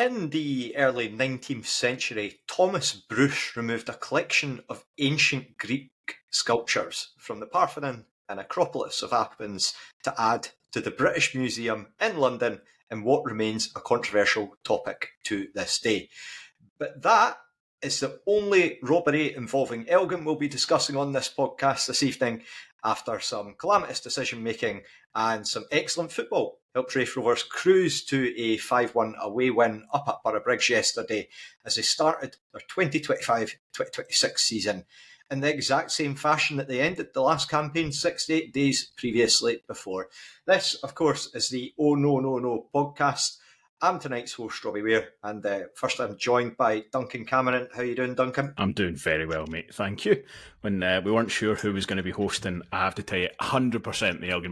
In the early 19th century, Thomas Bruce removed a collection of ancient Greek sculptures from the Parthenon and Acropolis of Athens to add to the British Museum in London in what remains a controversial topic to this day. But that is the only robbery involving Elgin we'll be discussing on this podcast this evening, after some calamitous decision-making and some excellent football helped Raith Rovers cruise to a 5-1 away win up at Borough Bridge yesterday as they started their 2025-2026 season in the exact same fashion that they ended the last campaign 68 days previously before. This, of course, is the Oh No No No podcast. I'm tonight's host, Robbie Weir, and first I'm joined by Duncan Cameron. How are you doing, Duncan? I'm doing very well, mate. Thank you. When we weren't sure who was going to be hosting, I have to tell you, 100% the Elgin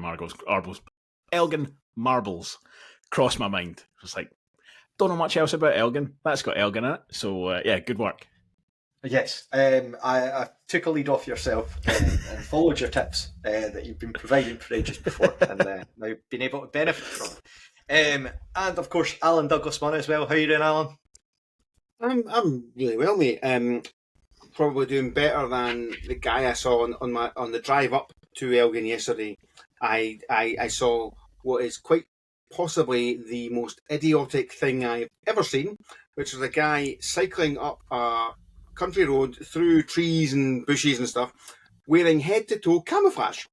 Marbles crossed my mind. It was like, don't know much else about Elgin. That's got Elgin in it. So, yeah, good work. Yes, I took a lead off yourself and followed your tips that you've been providing for ages before, and now been able to benefit from it. And of course, Allan Douglas Munn as well. How are you doing, Allan? I'm really well, mate. Probably doing better than the guy I saw on the drive up to Elgin yesterday. I saw what is quite possibly the most idiotic thing I've ever seen, which was a guy cycling up a country road through trees and bushes and stuff, wearing head-to-toe camouflage.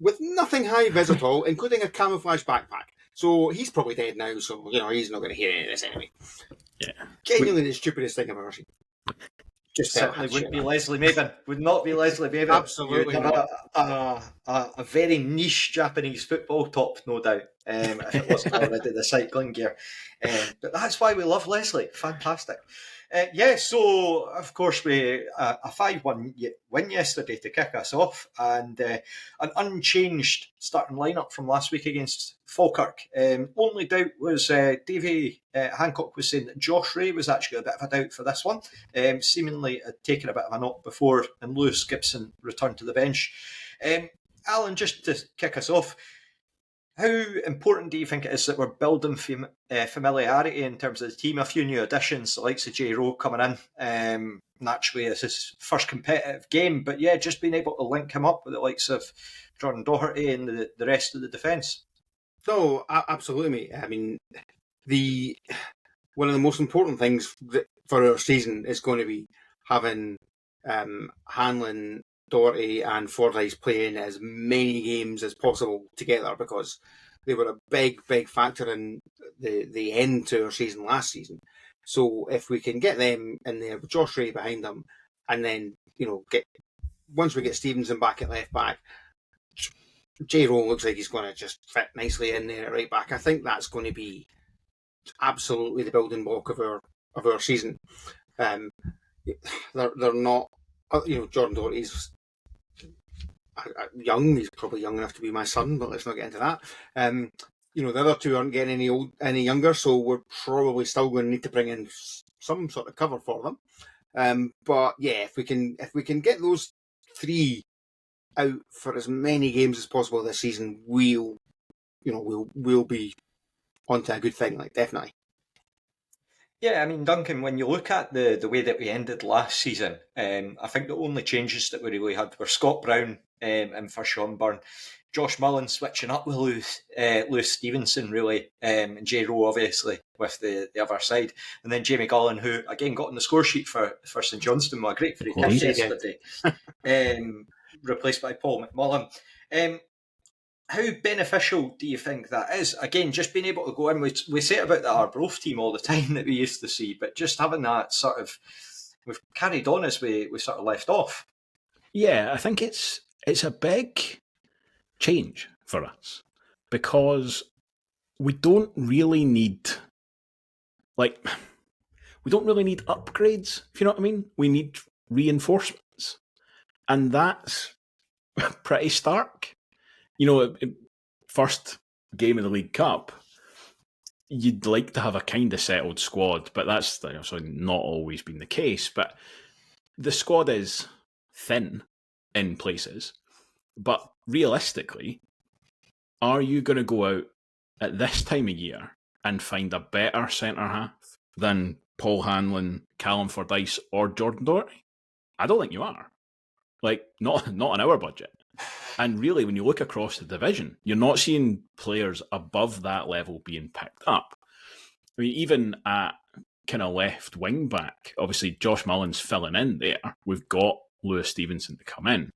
With nothing high vis at all, including a camouflage backpack. So he's probably dead now, so he's not going to hear any of this anyway. Yeah. Genuinely the stupidest thing I've ever seen. Just certainly wouldn't be Leslie Maven. Would not be Leslie Maven. Absolutely not. A very niche Japanese football top, no doubt, if it wasn't already the cycling gear. But that's why we love Leslie. Fantastic. So of course we a 5-1 win yesterday to kick us off, and an unchanged starting lineup from last week against Falkirk. Only doubt was Davy Hancock was saying that Josh Rowe was actually a bit of a doubt for this one. Seemingly had taken a bit of a knock before, and Lewis Gibson returned to the bench. Allan, just to kick us off, how important do you think it is that we're building familiarity in terms of the team? A few new additions, the likes of Jai Rowe coming in. Naturally, it's his first competitive game, but yeah, just being able to link him up with the likes of Jordan Doherty and the rest of the defence. No, absolutely, mate. I mean, one of the most important things for our season is going to be having Hanlon, Doherty and Fordyce playing as many games as possible together, because they were a big factor in the end to our season last season. So if we can get them in there with Josh Rowe behind them, and then once we get Stevenson back at left back, Jai Rowe looks like he's going to just fit nicely in there at right back. I think that's going to be absolutely the building block of our season. They're not, Jordan Doherty's young. He's probably young enough to be my son, but let's not get into that. The other two aren't getting any younger, so we're probably still going to need to bring in some sort of cover for them. But yeah, if we can get those three out for as many games as possible this season, we'll be onto a good thing, definitely. Yeah, I mean, Duncan, when you look at the way that we ended last season, I think the only changes that we really had were Scott Brown and for Sean Byrne, Josh Mullin switching up with Lewis Stevenson, really, and Jai Rowe, obviously, with the other side. And then Jamie Gullen, who, again, got on the score sheet for St Johnstone, a great free kick yesterday, replaced by Paul McMullen. How beneficial do you think that is? Again, just being able to go in, we say about the Arbroath team all the time that we used to see, but just having that sort of, we've carried on as we sort of left off. Yeah, I think it's a big change for us, because we don't really need upgrades, if you know what I mean. We need reinforcements, and that's pretty stark. First game of the League Cup, you'd like to have a kind of settled squad, but that's not always been the case. But the squad is thin in places. But realistically, are you going to go out at this time of year and find a better centre-half than Paul Hanlon, Callum Fordyce or Jordan Doherty? I don't think you are. Like, not on our budget. And really, when you look across the division, you're not seeing players above that level being picked up. I mean, even at kind of left wing back, obviously Josh Mullin's filling in there. We've got Lewis Stevenson to come in.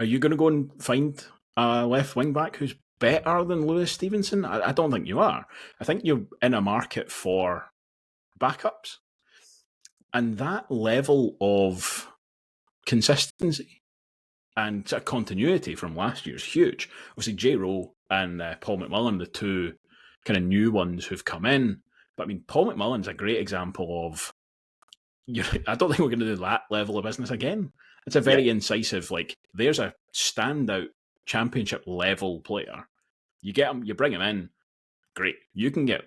Are you going to go and find a left wing back who's better than Lewis Stevenson? I don't think you are. I think you're in a market for backups. And that level of consistency and continuity from last year is huge. Obviously, Jai Rowe and Paul McMullen, the two kind of new ones who've come in. But I mean, Paul McMullen's a great example of, I don't think we're going to do that level of business again. It's a very incisive, like, there's a standout championship level player. You get him, you bring him in, great. You can get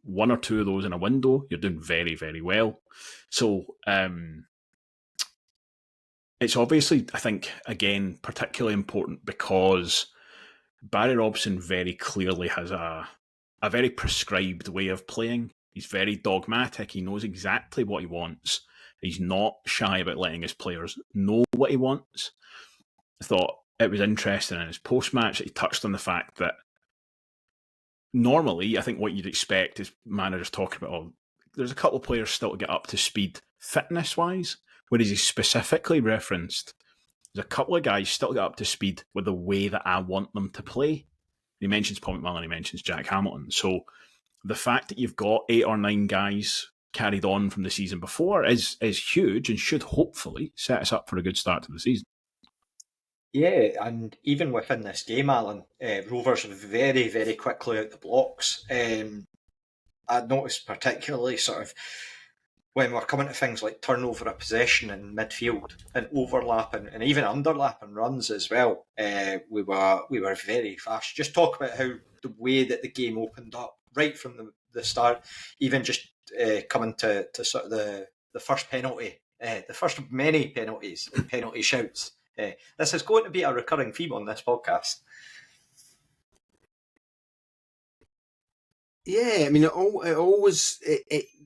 one or two of those in a window, you're doing very, very well. So, it's obviously, I think, again, particularly important because Barry Robson very clearly has a very prescribed way of playing. He's very dogmatic. He knows exactly what he wants. He's not shy about letting his players know what he wants. I thought it was interesting in his post-match that he touched on the fact that normally, I think what you'd expect is managers talking about, oh, there's a couple of players still to get up to speed fitness-wise, whereas he specifically referenced there's a couple of guys still to get up to speed with the way that I want them to play. He mentions Paul McMullen, he mentions Jack Hamilton. So the fact that you've got 8 or 9 guys carried on from the season before is huge and should hopefully set us up for a good start to the season. Yeah, and even within this game, Alan, Rovers very, very quickly out the blocks. I noticed particularly sort of when we're coming to things like turnover of possession in midfield and overlap and even underlap and runs as well, we were very fast. Just talk about how the way that the game opened up right from the start, even just coming to sort of the first penalty, the first of many penalties and penalty shouts. This is going to be a recurring theme on this podcast. Yeah, I mean,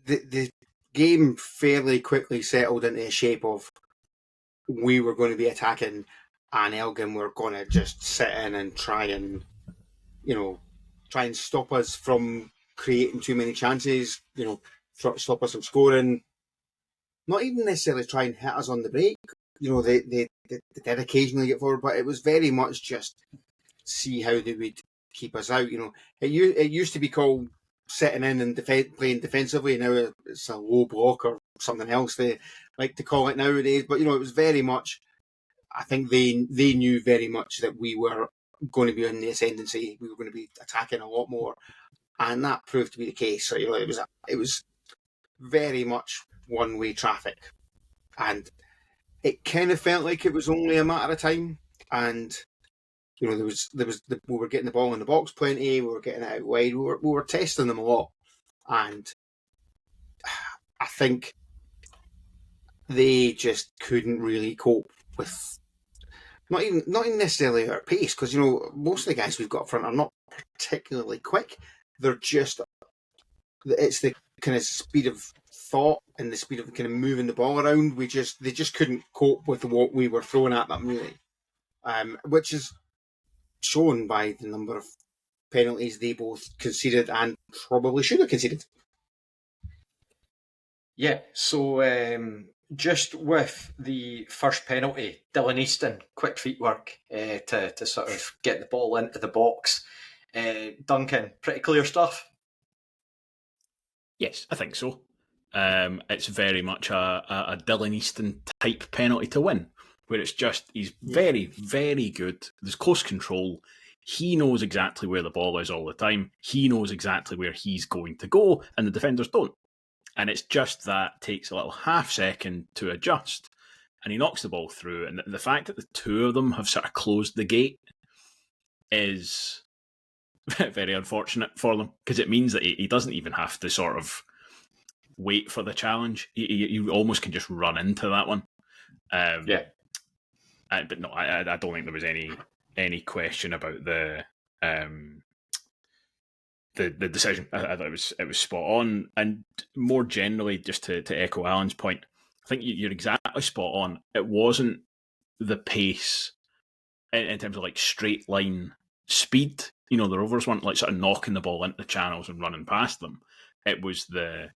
the game fairly quickly settled into a shape of we were going to be attacking and Elgin were going to just sit in and try and stop us from creating too many chances, stop us from scoring. Not even necessarily try and hit us on the break. They did occasionally get forward, but it was very much just see how they would keep us out. It used to be called setting in and playing defensively. Now it's a low block or something else they like to call it nowadays. But it was very much. I think they knew very much that we were going to be on the ascendancy. We were going to be attacking a lot more, and that proved to be the case. So it was very much one-way traffic, and it kind of felt like it was only a matter of time. And we were getting the ball in the box plenty. We were getting it out wide. We were testing them a lot, and I think they just couldn't really cope with not even necessarily our pace, because most of the guys we've got up front are not particularly quick. It's the kind of speed of thought and the speed of kind of moving the ball around. They just couldn't cope with what we were throwing at them, really, which is shown by the number of penalties they both conceded and probably should have conceded. Yeah, so just with the first penalty, Dylan Easton, quick feet work to sort of get the ball into the box. Duncan, pretty clear stuff? Yes, I think so. It's very much a Dylan Easton type penalty to win, where it's just, he's very, very good. There's close control. He knows exactly where the ball is all the time. He knows exactly where he's going to go, and the defenders don't. And it's just that takes a little half second to adjust, and he knocks the ball through. And the fact that the two of them have sort of closed the gate is very unfortunate for them, because it means that he doesn't even have to sort of wait for the challenge. You almost can just run into that one. But no, I don't think there was any question about the kind the decision. I thought it was spot on. And more generally, just to echo Alan's point, I think you're exactly spot on. It wasn't the pace in terms of like straight line speed. The Rovers weren't like sort of knocking the ball into the channels and running past them. It was the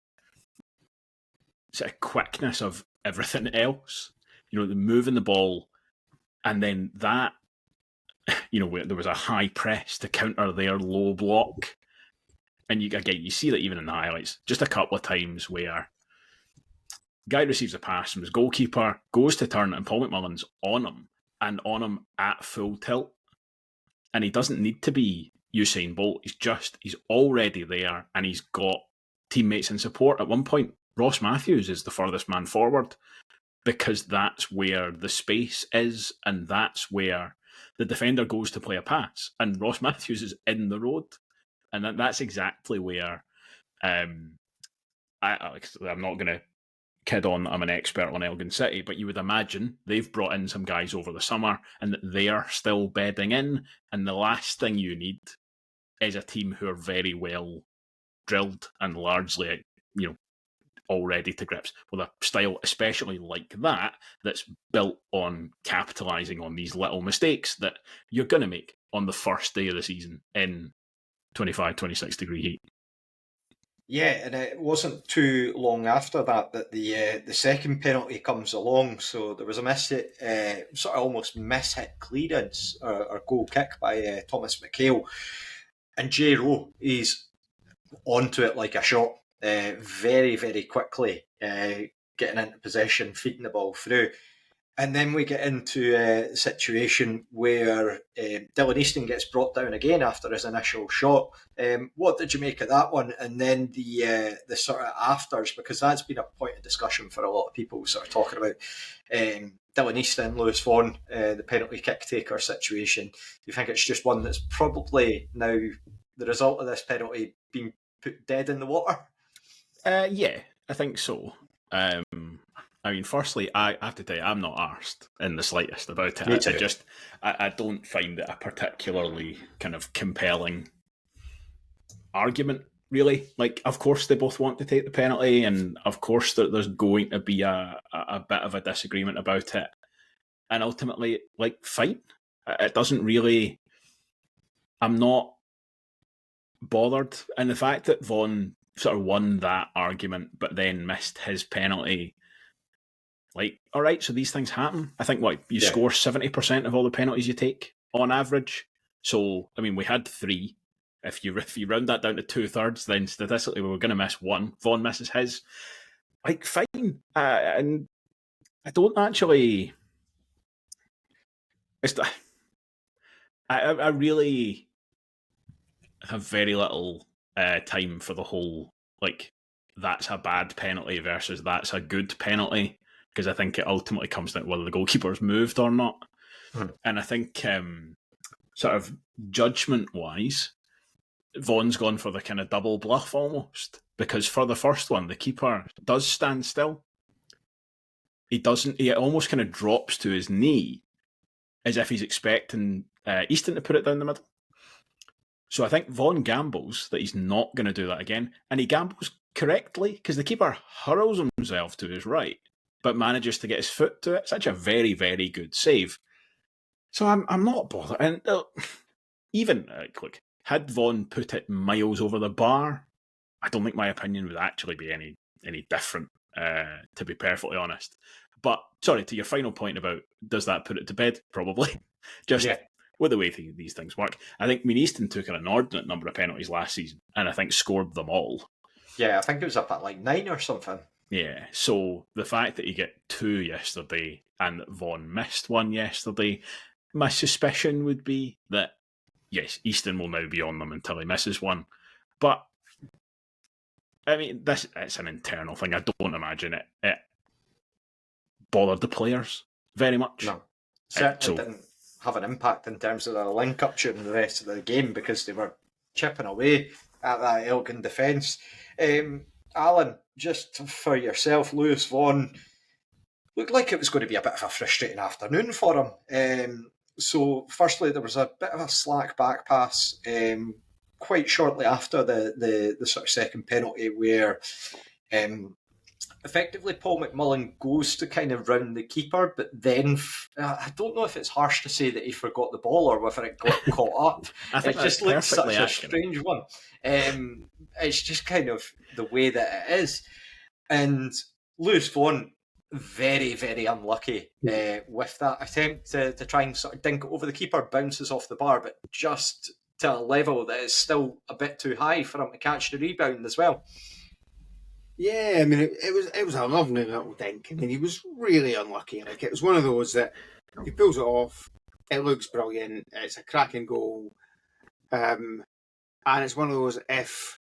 sort of quickness of everything else. The moving the ball, and then that, there was a high press to counter their low block. And you see that even in the highlights, just a couple of times where guy receives a pass from his goalkeeper, goes to turn, and Paul McMullen's on him, and on him at full tilt. And he doesn't need to be Usain Bolt. He's already there, and he's got teammates and support. At one point, Ross Matthews is the furthest man forward, because that's where the space is, and that's where the defender goes to play a pass. And Ross Matthews is in the road. And that's exactly where I'm not going to kid on that I'm an expert on Elgin City, but you would imagine they've brought in some guys over the summer and that they are still bedding in. And the last thing you need is a team who are very well drilled and largely, all ready to grips with a style, especially like that, that's built on capitalising on these little mistakes that you're going to make on the first day of the season in 25, 26 degree heat. Yeah, and it wasn't too long after that the second penalty comes along. So there was a sort of almost miss-hit clearance or goal kick by Thomas McHale. And Jai Rowe is onto it like a shot very, very quickly, getting into possession, feeding the ball through. And then we get into a situation where Dylan Easton gets brought down again after his initial shot. What did you make of that one? And then the sort of afters, because that's been a point of discussion for a lot of people, sort of talking about Dylan Easton, Lewis Vaughan, the penalty kick taker situation. Do you think it's just one that's probably now the result of this penalty being put dead in the water? Yeah, I think so. Firstly, I have to tell you, I'm not arsed in the slightest about it. I don't find it a particularly kind of compelling argument, really. Like, of course, they both want to take the penalty, and of course, there's going to be a bit of a disagreement about it. And ultimately, fine. It doesn't really... I'm not bothered. And the fact that Vaughan sort of won that argument, but then missed his penalty... all right, so these things happen. I think you score 70% of all the penalties you take on average. So we had 3. If you round that down to 2/3, then statistically we were going to miss 1. Vaughan misses his. Fine, and I don't actually. I really have very little time for the whole that's a bad penalty versus that's a good penalty. Because I think it ultimately comes down to whether the goalkeeper's moved or not. And I think, sort of judgment-wise, Vaughan's gone for the kind of double bluff almost. Because for the first one, the keeper does stand still. He almost kind of drops to his knee as if he's expecting Easton to put it down the middle. So I think Vaughan gambles that he's not going to do that again. And he gambles correctly because the keeper hurls himself to his right, but manages to get his foot to it. Such a very, very good save. So I'm not bothered. And even, had Vaughan put it miles over the bar, I don't think my opinion would actually be any different, to be perfectly honest. But, sorry, to your final point about does that put it to bed? Probably. With the way these things work. I think Easton took an inordinate number of penalties last season, and I think scored them all. Yeah, I think it was up at 9 or something. Yeah, so the fact that you get 2 yesterday and that Vaughan missed 1 yesterday, my suspicion would be that, yes, Easton will now be on them until he misses 1. But, it's an internal thing. I don't imagine it bothered the players very much. No, certainly didn't have an impact in terms of their link-up during the rest of the game because they were chipping away at that Elgin defence. Allan, just for yourself, Lewis Vaughan looked like it was going to be a bit of a frustrating afternoon for him. So, firstly, there was a bit of a slack back pass quite shortly after the sort of second penalty where effectively Paul McMullen goes to kind of round the keeper, but then I don't know if it's harsh to say that he forgot the ball or whether it got caught up. I think It just looks such a strange one. It's just kind of the way that it is. And Lewis Vaughan, very, very unlucky with that attempt to try and sort of dink it over the keeper, bounces off the bar, but just to a level that is still a bit too high for him to catch the rebound as well. Yeah, I mean, it was a lovely little dink. I mean, he was really unlucky. Like, it was one of those that he pulls it off, it looks brilliant, it's a cracking goal, and it's one of those, if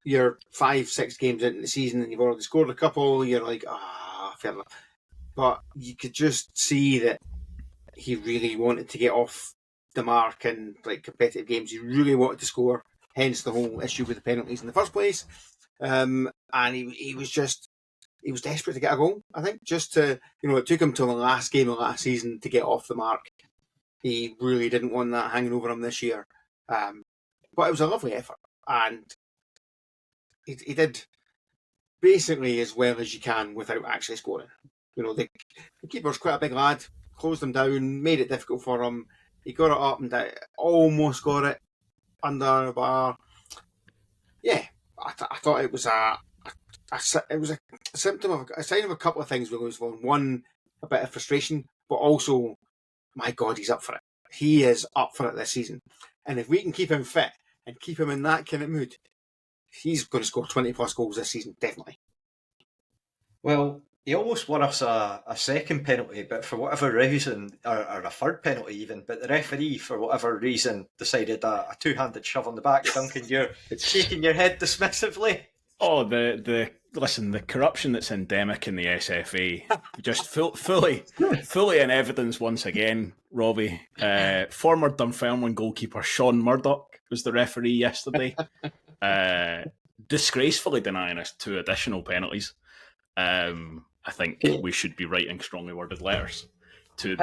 you're 5-6 games into the season and you've already scored a couple, you're like, fair enough. But you could just see that he really wanted to get off the mark in like competitive games. He really wanted to score, hence the whole issue with the penalties in the first place. And he was desperate to get a goal, I think, just to, it took him till the last game of last season to get off the mark. He really didn't want that hanging over him this year. But it was a lovely effort, and he did basically as well as you can without actually scoring. The keeper's quite a big lad, closed him down, made it difficult for him. He got it up and down, almost got it under the bar. Yeah, I thought it was a symptom of a sign of a couple of things with Lewis Vaughan. One, a bit of frustration, but also, my God, he's up for it. He is up for it this season, and if we can keep him fit and keep him in that kind of mood, he's going to score 20 plus goals this season, definitely. Well, he almost won us a second penalty, but for whatever reason, or a third penalty even, but the referee, for whatever reason, decided a two-handed shove on the back. Duncan, you're shaking your head dismissively. Oh, the corruption that's endemic in the SFA, just fully in evidence once again, Robbie. Former Dunfermline goalkeeper Sean Murdoch was the referee yesterday, disgracefully denying us 2 additional penalties. I think we should be writing strongly worded letters to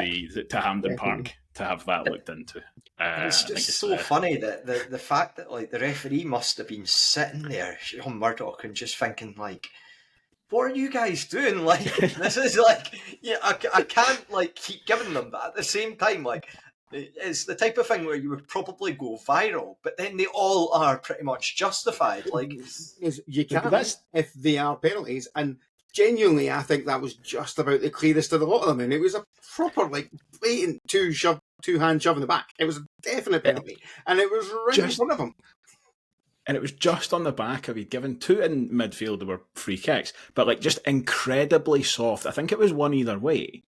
Hampden Park to have that looked into. It's just so funny that the fact that like the referee must have been sitting there on Murdoch and just thinking like, what are you guys doing? Like, this is like, I can't like keep giving them, but at the same time, like, it's the type of thing where you would probably go viral, but then they all are pretty much justified. Like, you can if they are penalties, and genuinely, I think that was just about the clearest of the lot of them, and it was a proper, like, blatant two-hand shove in the back. It was a definite penalty, and it was right in front of him. And it was just on the back of, he'd given 2 in midfield that were free kicks, but, like, just incredibly soft. I think it was one either way,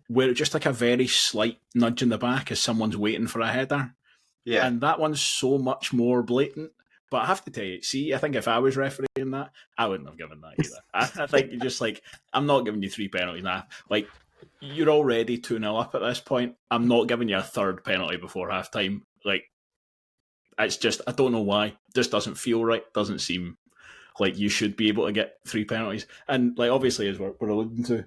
where it just, like, a very slight nudge in the back as someone's waiting for a header. Yeah. And that one's so much more blatant. But I have to tell you, see, I think if I was refereeing that, I wouldn't have given that either. I think you're just like, I'm not giving you 3 penalties now. Like, you're already 2-0 up at this point. I'm not giving you a third penalty before half time. Like, it's just, I don't know why. It just doesn't feel right. Doesn't seem like you should be able to get 3 penalties. And, like, obviously, as we're alluding to,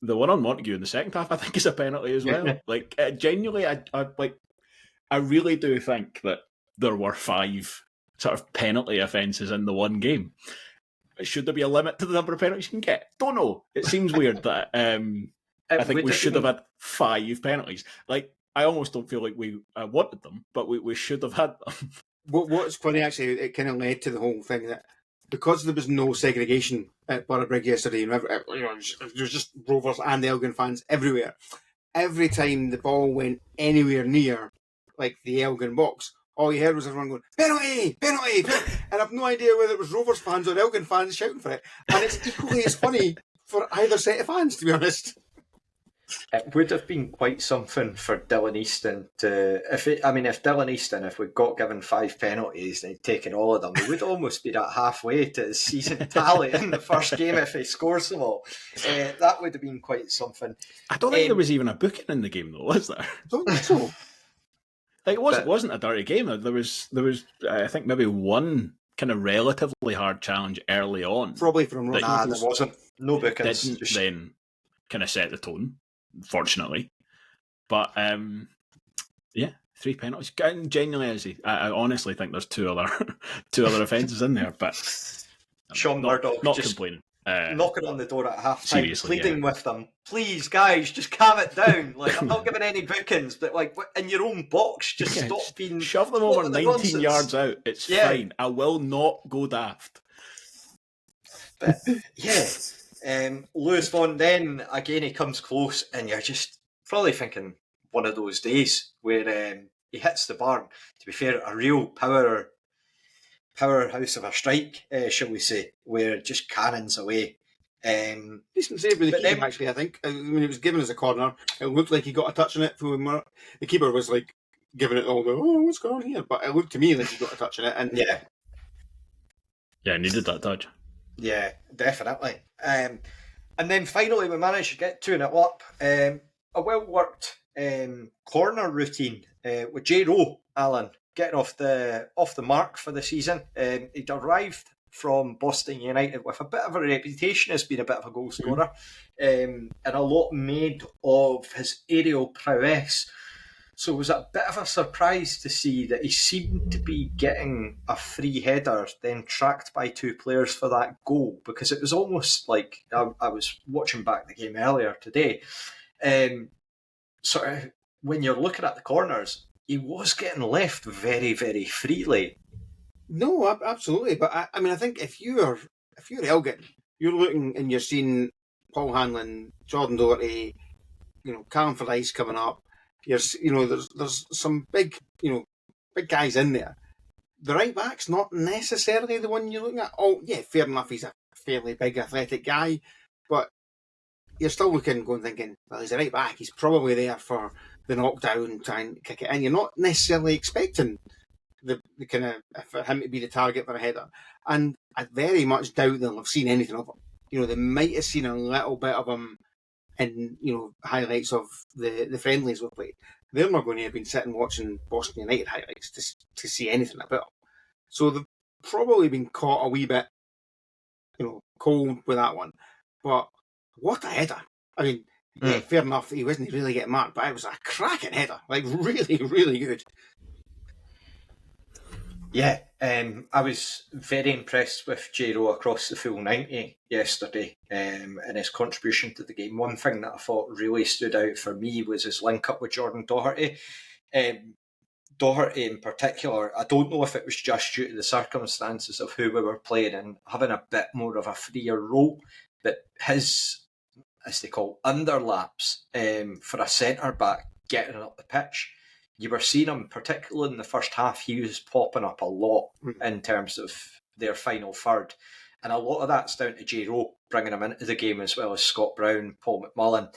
the one on Montague in the second half, I think, is a penalty as well. Like, genuinely, I really do think that there were 5 sort of penalty offences in the one game. Should there be a limit to the number of penalties you can get? Don't know. It seems weird that I think we should have had 5 penalties. Like, I almost don't feel like we wanted them, but we should have had them. What's funny, actually, it kind of led to the whole thing that because there was no segregation at Borough yesterday, there was just Rovers and Elgin fans everywhere. Every time the ball went anywhere near, like, the Elgin box, all you heard was everyone going, penalty, penalty, penalty. And I've no idea whether it was Rovers fans or Elgin fans shouting for it. And it's equally as funny for either set of fans, to be honest. It would have been quite something for Dylan Easton to, if Dylan Easton, if we got given 5 penalties and he'd taken all of them, he would almost be that halfway to his season tally in the first game if he scores them all. That would have been quite something. I don't think there was even a booking in the game, though, was there? I don't think so. Like, it wasn't a dirty game. There was I think maybe one kind of relatively hard challenge early on. Probably from Robbie. There wasn't. No bookings. Didn't then kind of set the tone, fortunately. But, 3 penalties. Genuinely, is he? I honestly think there's two other offences in there, but Sean Murdoch not just complaining. knocking on the door at half time, Seriously, pleading with them, please guys, just calm it down. Like, I'm not giving any bookings, but like in your own box, just stop being shove them over 19 nonsense. yards out. It's fine. I will not go daft. But Lewis Vaughan, then again he comes close, and you're just probably thinking one of those days where he hits the bar. To be fair, a real powerhouse of a strike, shall we say, where it just cannons away. Decent save with the keeper, actually, I think. When it was given as a corner, it looked like he got a touch on it. The keeper was like giving it all what's going on here? But it looked to me like he got a touch on it. And yeah, needed that touch. Yeah, definitely. And then finally we managed to get 2-0 up. A well-worked corner routine with Jai Rowe, Allan, getting off the mark for the season. He'd arrived from Boston United with a bit of a reputation as being a bit of a goal scorer, and a lot made of his aerial prowess. So it was a bit of a surprise to see that he seemed to be getting a free header, then tracked by two players for that goal, because it was almost like I was watching back the game earlier today. Sort of when you're looking at the corners, he was getting left very, very freely. No, absolutely. But I mean, I think if you're Elgin, you're looking and you're seeing Paul Hanlon, Jordan Doherty, Callum Fordyce coming up. There's some big guys in there. The right back's not necessarily the one you're looking at. Oh, yeah, fair enough. He's a fairly big, athletic guy, but you're still thinking, well, he's a right back. He's probably there for the knockdown, trying to kick it in. You're not necessarily expecting the kind of for him to be the target for a header. And I very much doubt they'll have seen anything of him. They might have seen a little bit of him in highlights of the friendlies we've played. They're not going to have been sitting watching Boston United highlights to see anything about him. So they've probably been caught a wee bit, cold with that one. But what a header! I mean, yeah, fair enough. He wasn't really getting marked, but it was a cracking header. Like really, really good. Yeah, I was very impressed with Jai Rowe across the full 90 yesterday and his contribution to the game. One thing that I thought really stood out for me was his link-up with Jordan Doherty. Doherty in particular, I don't know if it was just due to the circumstances of who we were playing and having a bit more of a freer role, but his, as they call, underlaps for a centre-back getting up the pitch, you were seeing him, particularly in the first half, he was popping up a lot in terms of their final third. And a lot of that's down to Jai Rowe bringing him into the game, as well as Scott Brown, Paul McMullen.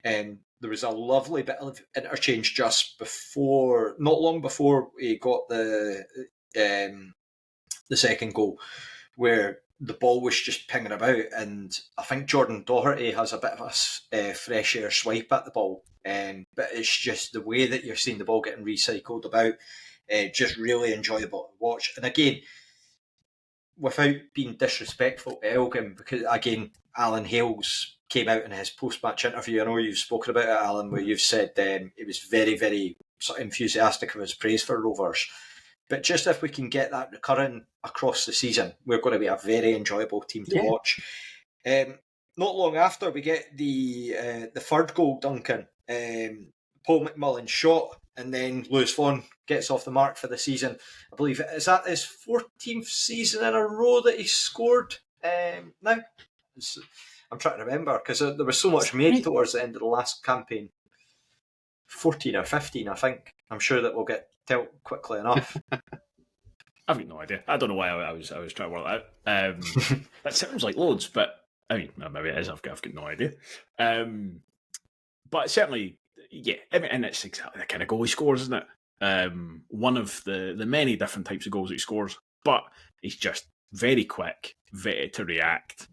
There was a lovely bit of interchange just before, not long before he got the second goal, where the ball was just pinging about. And I think Jordan Doherty has a bit of a fresh air swipe at the ball. But it's just the way that you're seeing the ball getting recycled about, just really enjoyable to watch. And again, without being disrespectful to Elgin, because again, Alan Hales came out in his post-match interview. I know you've spoken about it, Alan, where you've said he was very, very sort of enthusiastic of his praise for Rovers. But just if we can get that recurring across the season, we're going to be a very enjoyable team to watch. Not long after, we get the third goal, Duncan. Paul McMullen shot, and then Lewis Vaughan gets off the mark for the season. I believe, is that his 14th season in a row that he scored now? I'm trying to remember, because there was so much made towards the end of the last campaign. 14 or 15, I think. I'm sure that we'll get dealt quickly enough. I've got no idea. I don't know why I was trying to work that out. That sounds like loads, but I mean, maybe it is. I've got no idea. But certainly, yeah. I mean, and it's exactly the kind of goal he scores, isn't it? One of the many different types of goals he scores, but he's just very quick, very to react,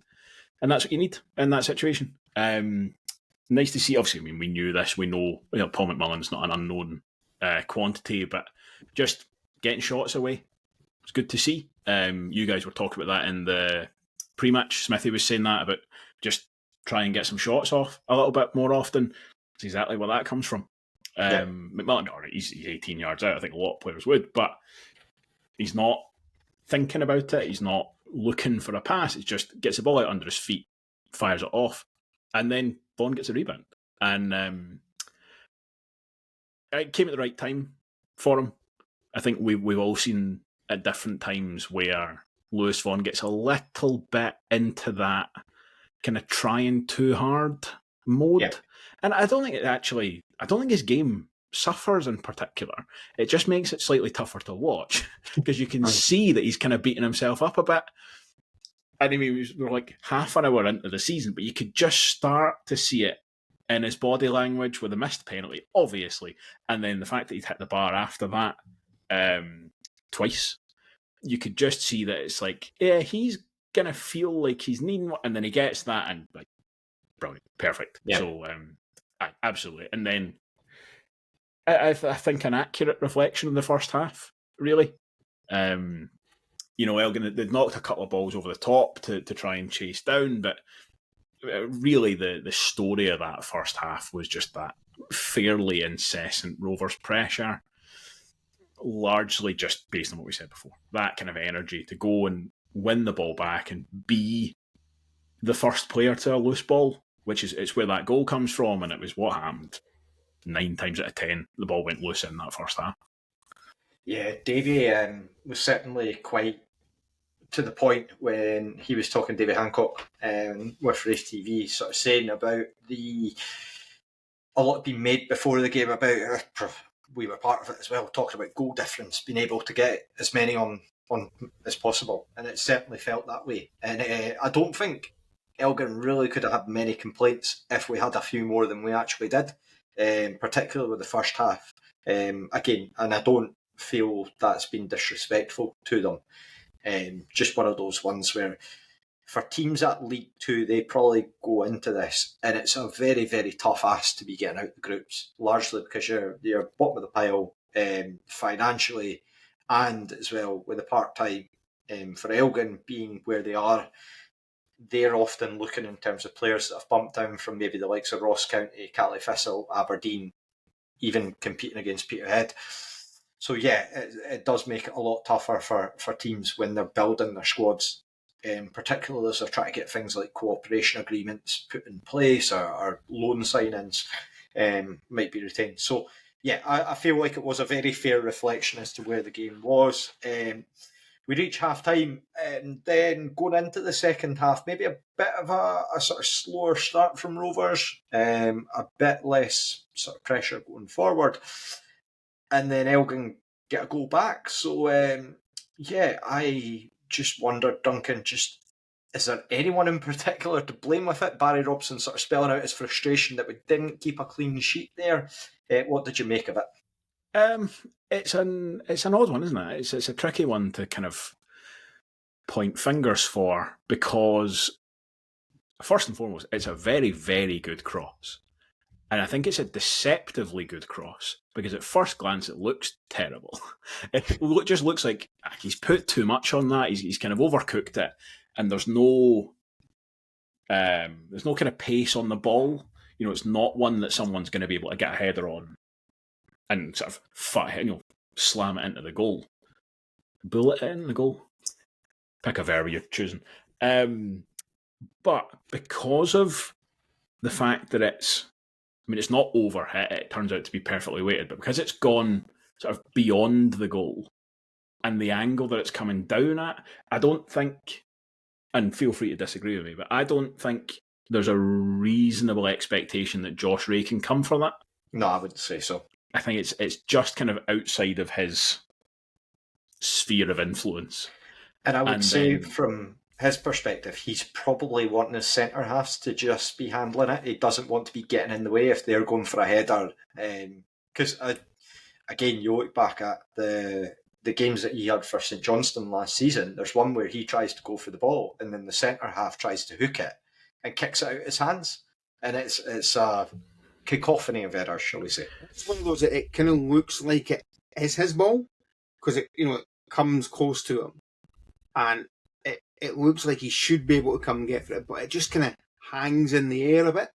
and that's what you need in that situation. Nice to see. Obviously, I mean, we knew this. We know, Paul McMullen's not an unknown quantity, but just getting shots away, it's good to see. You guys were talking about that in the pre-match. Smithy was saying that about just try and get some shots off a little bit more often. That's exactly where that comes from. McMillan, all right, he's 18 yards out. I think a lot of players would, but he's not thinking about it. He's not looking for a pass. It just gets the ball out under his feet, fires it off, and then Vaughan gets a rebound. And it came at the right time for him. I think we've all seen at different times where Lewis Vaughan gets a little bit into that kind of trying too hard mode. Yep. And I don't think his game suffers in particular. It just makes it slightly tougher to watch because you can see that he's kind of beating himself up a bit. I mean, we're like half an hour into the season, but you could just start to see it in his body language with a missed penalty, obviously, and then the fact that he'd hit the bar after that twice. You could just see that it's like, yeah, he's going to feel like he's needing one, and then he gets that, and like, brilliant, perfect. Yeah. So, absolutely. And then I think an accurate reflection of the first half, really. Elgin, they'd knocked a couple of balls over the top to try and chase down, but really the story of that first half was just that fairly incessant Rovers pressure, largely just based on what we said before. That kind of energy to go and win the ball back and be the first player to a loose ball, which is it's where that goal comes from, and it was what happened 9 times out of 10. The ball went loose in that first half. Yeah, Davey was certainly quite to the point when he was talking Davey Hancock with Raith TV, sort of saying about a lot being made before the game about we were part of it as well, talking about goal difference, being able to get as many on as possible, and it certainly felt that way. And I don't think Elgin really could have had many complaints if we had a few more than we actually did, particularly with the first half. Again, and I don't feel that's been disrespectful to them. Just one of those ones where for teams at League 2, they probably go into this and it's a very, very tough ask to be getting out the groups, largely because you're bottom of the pile financially, and as well with the part-time. For Elgin being where they are, they're often looking in terms of players that have bumped down from maybe the likes of Ross County, Caley Thistle, Aberdeen, even competing against Peterhead. So yeah, it does make it a lot tougher for teams when they're building their squads, particularly as they're trying to get things like cooperation agreements put in place or loan signings might be retained. So yeah, I feel like it was a very fair reflection as to where the game was. We reach half time, and then going into the second half, maybe a bit of a sort of slower start from Rovers, a bit less sort of pressure going forward. And then Elgin get a goal back. So, I just wondered, Duncan, is there anyone in particular to blame with it? Barry Robson sort of spelling out his frustration that we didn't keep a clean sheet there. What did you make of it? It's an odd one, isn't it? It's a tricky one to kind of point fingers for, because first and foremost, it's a very, very good cross. And I think it's a deceptively good cross, because at first glance it looks terrible. It just looks like he's put too much on that. He's kind of overcooked it, and there's no kind of pace on the ball. It's not one that someone's going to be able to get a header on and sort of slam it into the goal, bullet it in the goal. Pick a verb you're choosing. But because of the fact that it's not overhit, it turns out to be perfectly weighted, but because it's gone sort of beyond the goal and the angle that it's coming down at, I don't think, and feel free to disagree with me, but I don't think there's a reasonable expectation that Josh Rowe can come from that. No, I wouldn't say so. I think it's just kind of outside of his sphere of influence. And I would say from his perspective, he's probably wanting his centre halves to just be handling it. He doesn't want to be getting in the way if they're going for a header. Because, again, you look back at the games that he had for St Johnstone last season, there's one where he tries to go for the ball and then the centre half tries to hook it and kicks it out of his hands. And it's a cacophony of errors, shall we say. It's one of those that it kind of looks like it is his ball, because it comes close to him. And it looks like he should be able to come and get for it, but it just kind of hangs in the air a bit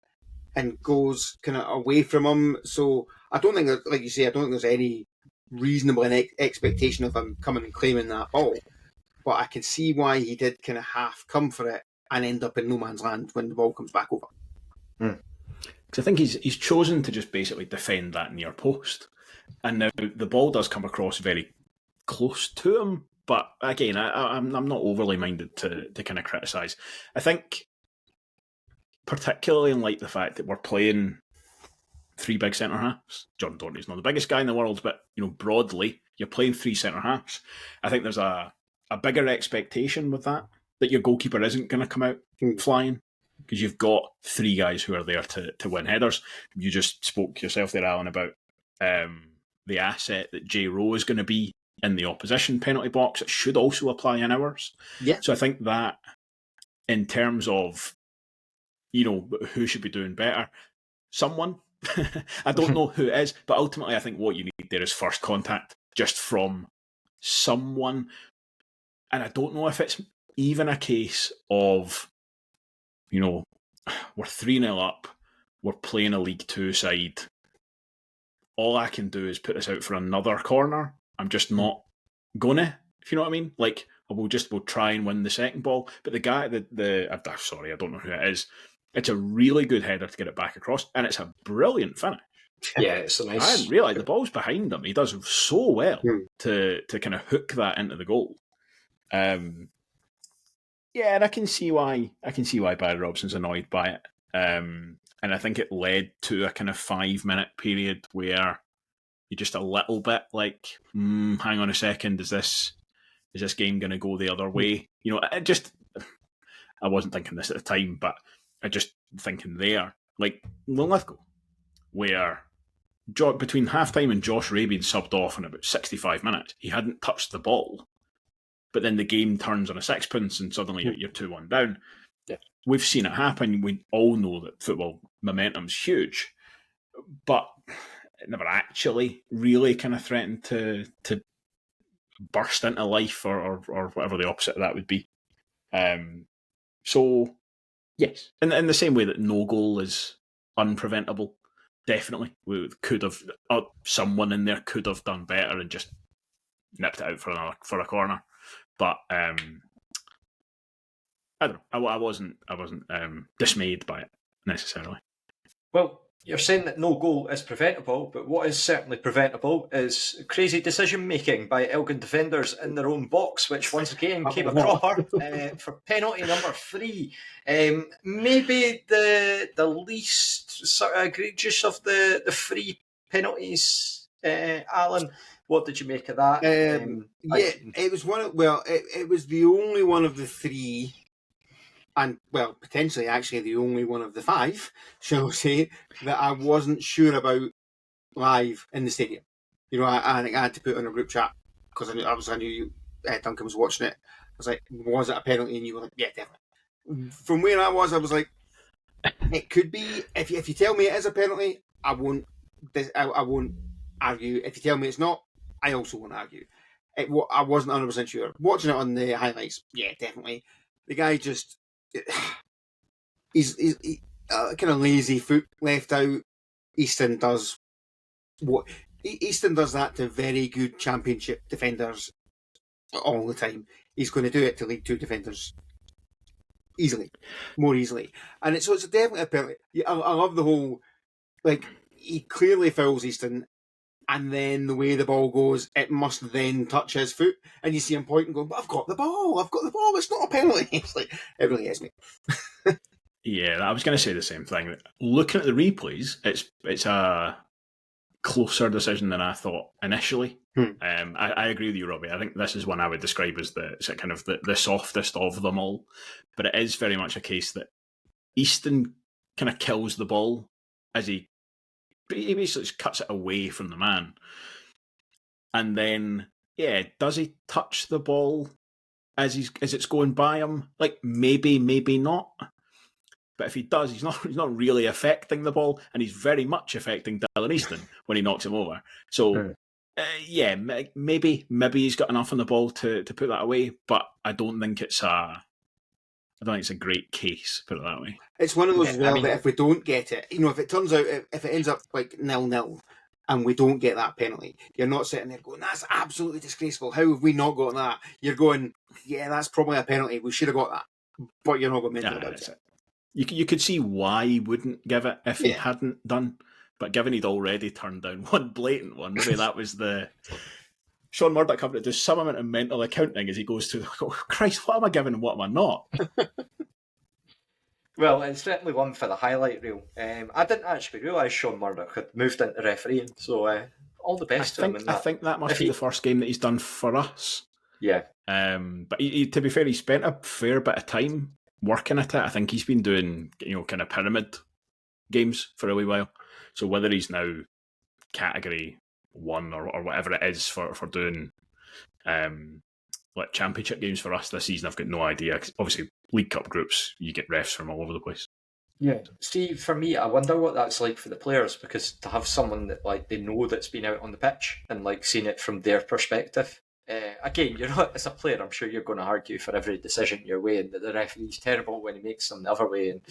and goes kind of away from him. So I don't think, like you say, I don't think there's any reasonable expectation of him coming and claiming that ball. But I can see why he did kind of half come for it and end up in no man's land when the ball comes back over. Because I think he's chosen to just basically defend that near post. And now the ball does come across very close to him. But again, I'm not overly minded to kind of criticise. I think, particularly in light of the fact that we're playing three big centre halves. John Doherty's not the biggest guy in the world, but broadly, you're playing three centre halves. I think there's a bigger expectation with that your goalkeeper isn't going to come out flying, because you've got three guys who are there to win headers. You just spoke yourself there, Allan, about the asset that Jai Rowe is going to be in the opposition penalty box. It should also apply in ours. Yeah. So I think that in terms of who should be doing better, someone. I don't know who it is, but ultimately I think what you need there is first contact, just from someone. And I don't know if it's even a case of, we're 3-0 up, we're playing a League Two side. All I can do is put this out for another corner. I'm just not gonna, if you know what I mean. Like, we'll try and win the second ball. But the guy, sorry, I don't know who it is. It's a really good header to get it back across, and it's a brilliant finish. Yeah, it's a nice. I didn't realise the ball's behind him. He does so well to kind of hook that into the goal. And I can see why Barry Robson's annoyed by it. And I think it led to a kind of 5-minute period where you're just a little bit like, hang on a second, is this game going to go the other way? I wasn't thinking this at the time, but I just thinking there, like Linlithgow, where between half-time and Josh Ray being subbed off in about 65 minutes, he hadn't touched the ball. But then the game turns on a sixpence and suddenly you're 2-1 down. Yeah. We've seen it happen. We all know that football momentum's huge. But it never actually really kind of threatened to burst into life or whatever the opposite of that would be. So, yes. In the same way that no goal is unpreventable, definitely. Someone in there could have done better and just nipped it out for a corner. But I don't know. I wasn't dismayed by it necessarily. Well, you're saying that no goal is preventable, but what is certainly preventable is crazy decision making by Elgin defenders in their own box, which once again came a cropper for penalty number 3. Maybe the least sort of egregious of the 3 penalties. Allan, what did you make of that? It was it was the only one of the 3. And, potentially actually the only one of the 5, shall we say, that I wasn't sure about live in the stadium. I think I had to put it on a group chat because I knew you, Duncan was watching it. I was like, was it a penalty? And you were like, yeah, definitely. From where I was like, it could be. If you tell me it is a penalty, I won't argue. If you tell me it's not, I also won't argue. I wasn't 100% sure. Watching it on the highlights, yeah, definitely. The guy just... He's kind of lazy foot left out. Easton does that to very good Championship defenders all the time. He's going to do it to League Two defenders more easily. And it's definitely a penalty. I love the whole, like, he clearly fouls Easton, and then the way the ball goes, it must then touch his foot, and you see him point and go, but I've got the ball, it's not a penalty. It's like, it really is, mate. Yeah, I was going to say the same thing. Looking at the replays, it's a closer decision than I thought initially. I agree with you, Robbie. I think this is one I would describe as the softest of them all. But it is very much a case that Easton kind of kills the ball as he basically just cuts it away from the man. And then, does he touch the ball as it's going by him? Like, maybe not. But if he does, he's not really affecting the ball, and he's very much affecting Dylan Easton when he knocks him over. So, maybe he's got enough on the ball to put that away. But I don't think it's a great case. Put it that way. It's one of those that if we don't get it, if it turns out if it ends up like 0-0, and we don't get that penalty, you're not sitting there going, that's absolutely disgraceful. How have we not got that? You're going, yeah, that's probably a penalty. We should have got that. But you're not going mental about it. You could see why he wouldn't give it if he hadn't done. But given he'd already turned down one blatant one, maybe that was the... Sean Murdoch having to do some amount of mental accounting as he goes to, oh, Christ, what am I giving and what am I not? Well, it's certainly one for the highlight reel. I didn't actually realise Sean Murdoch had moved into refereeing, so all the best to him. I think that must be the first game that he's done for us. Yeah. But he, to be fair, he spent a fair bit of time working at it. I think he's been doing, kind of pyramid games for a wee while. So whether he's now category 1 or whatever it is for doing like championship games for us this season, I've got no idea. 'Cause obviously, League Cup groups, you get refs from all over the place. Yeah. See, for me, I wonder what that's like for the players, because to have someone that they know that's been out on the pitch and seen it from their perspective. Again, you're not, as a player, I'm sure you're going to argue for every decision you're weighing that the referee's terrible when he makes them the other way, and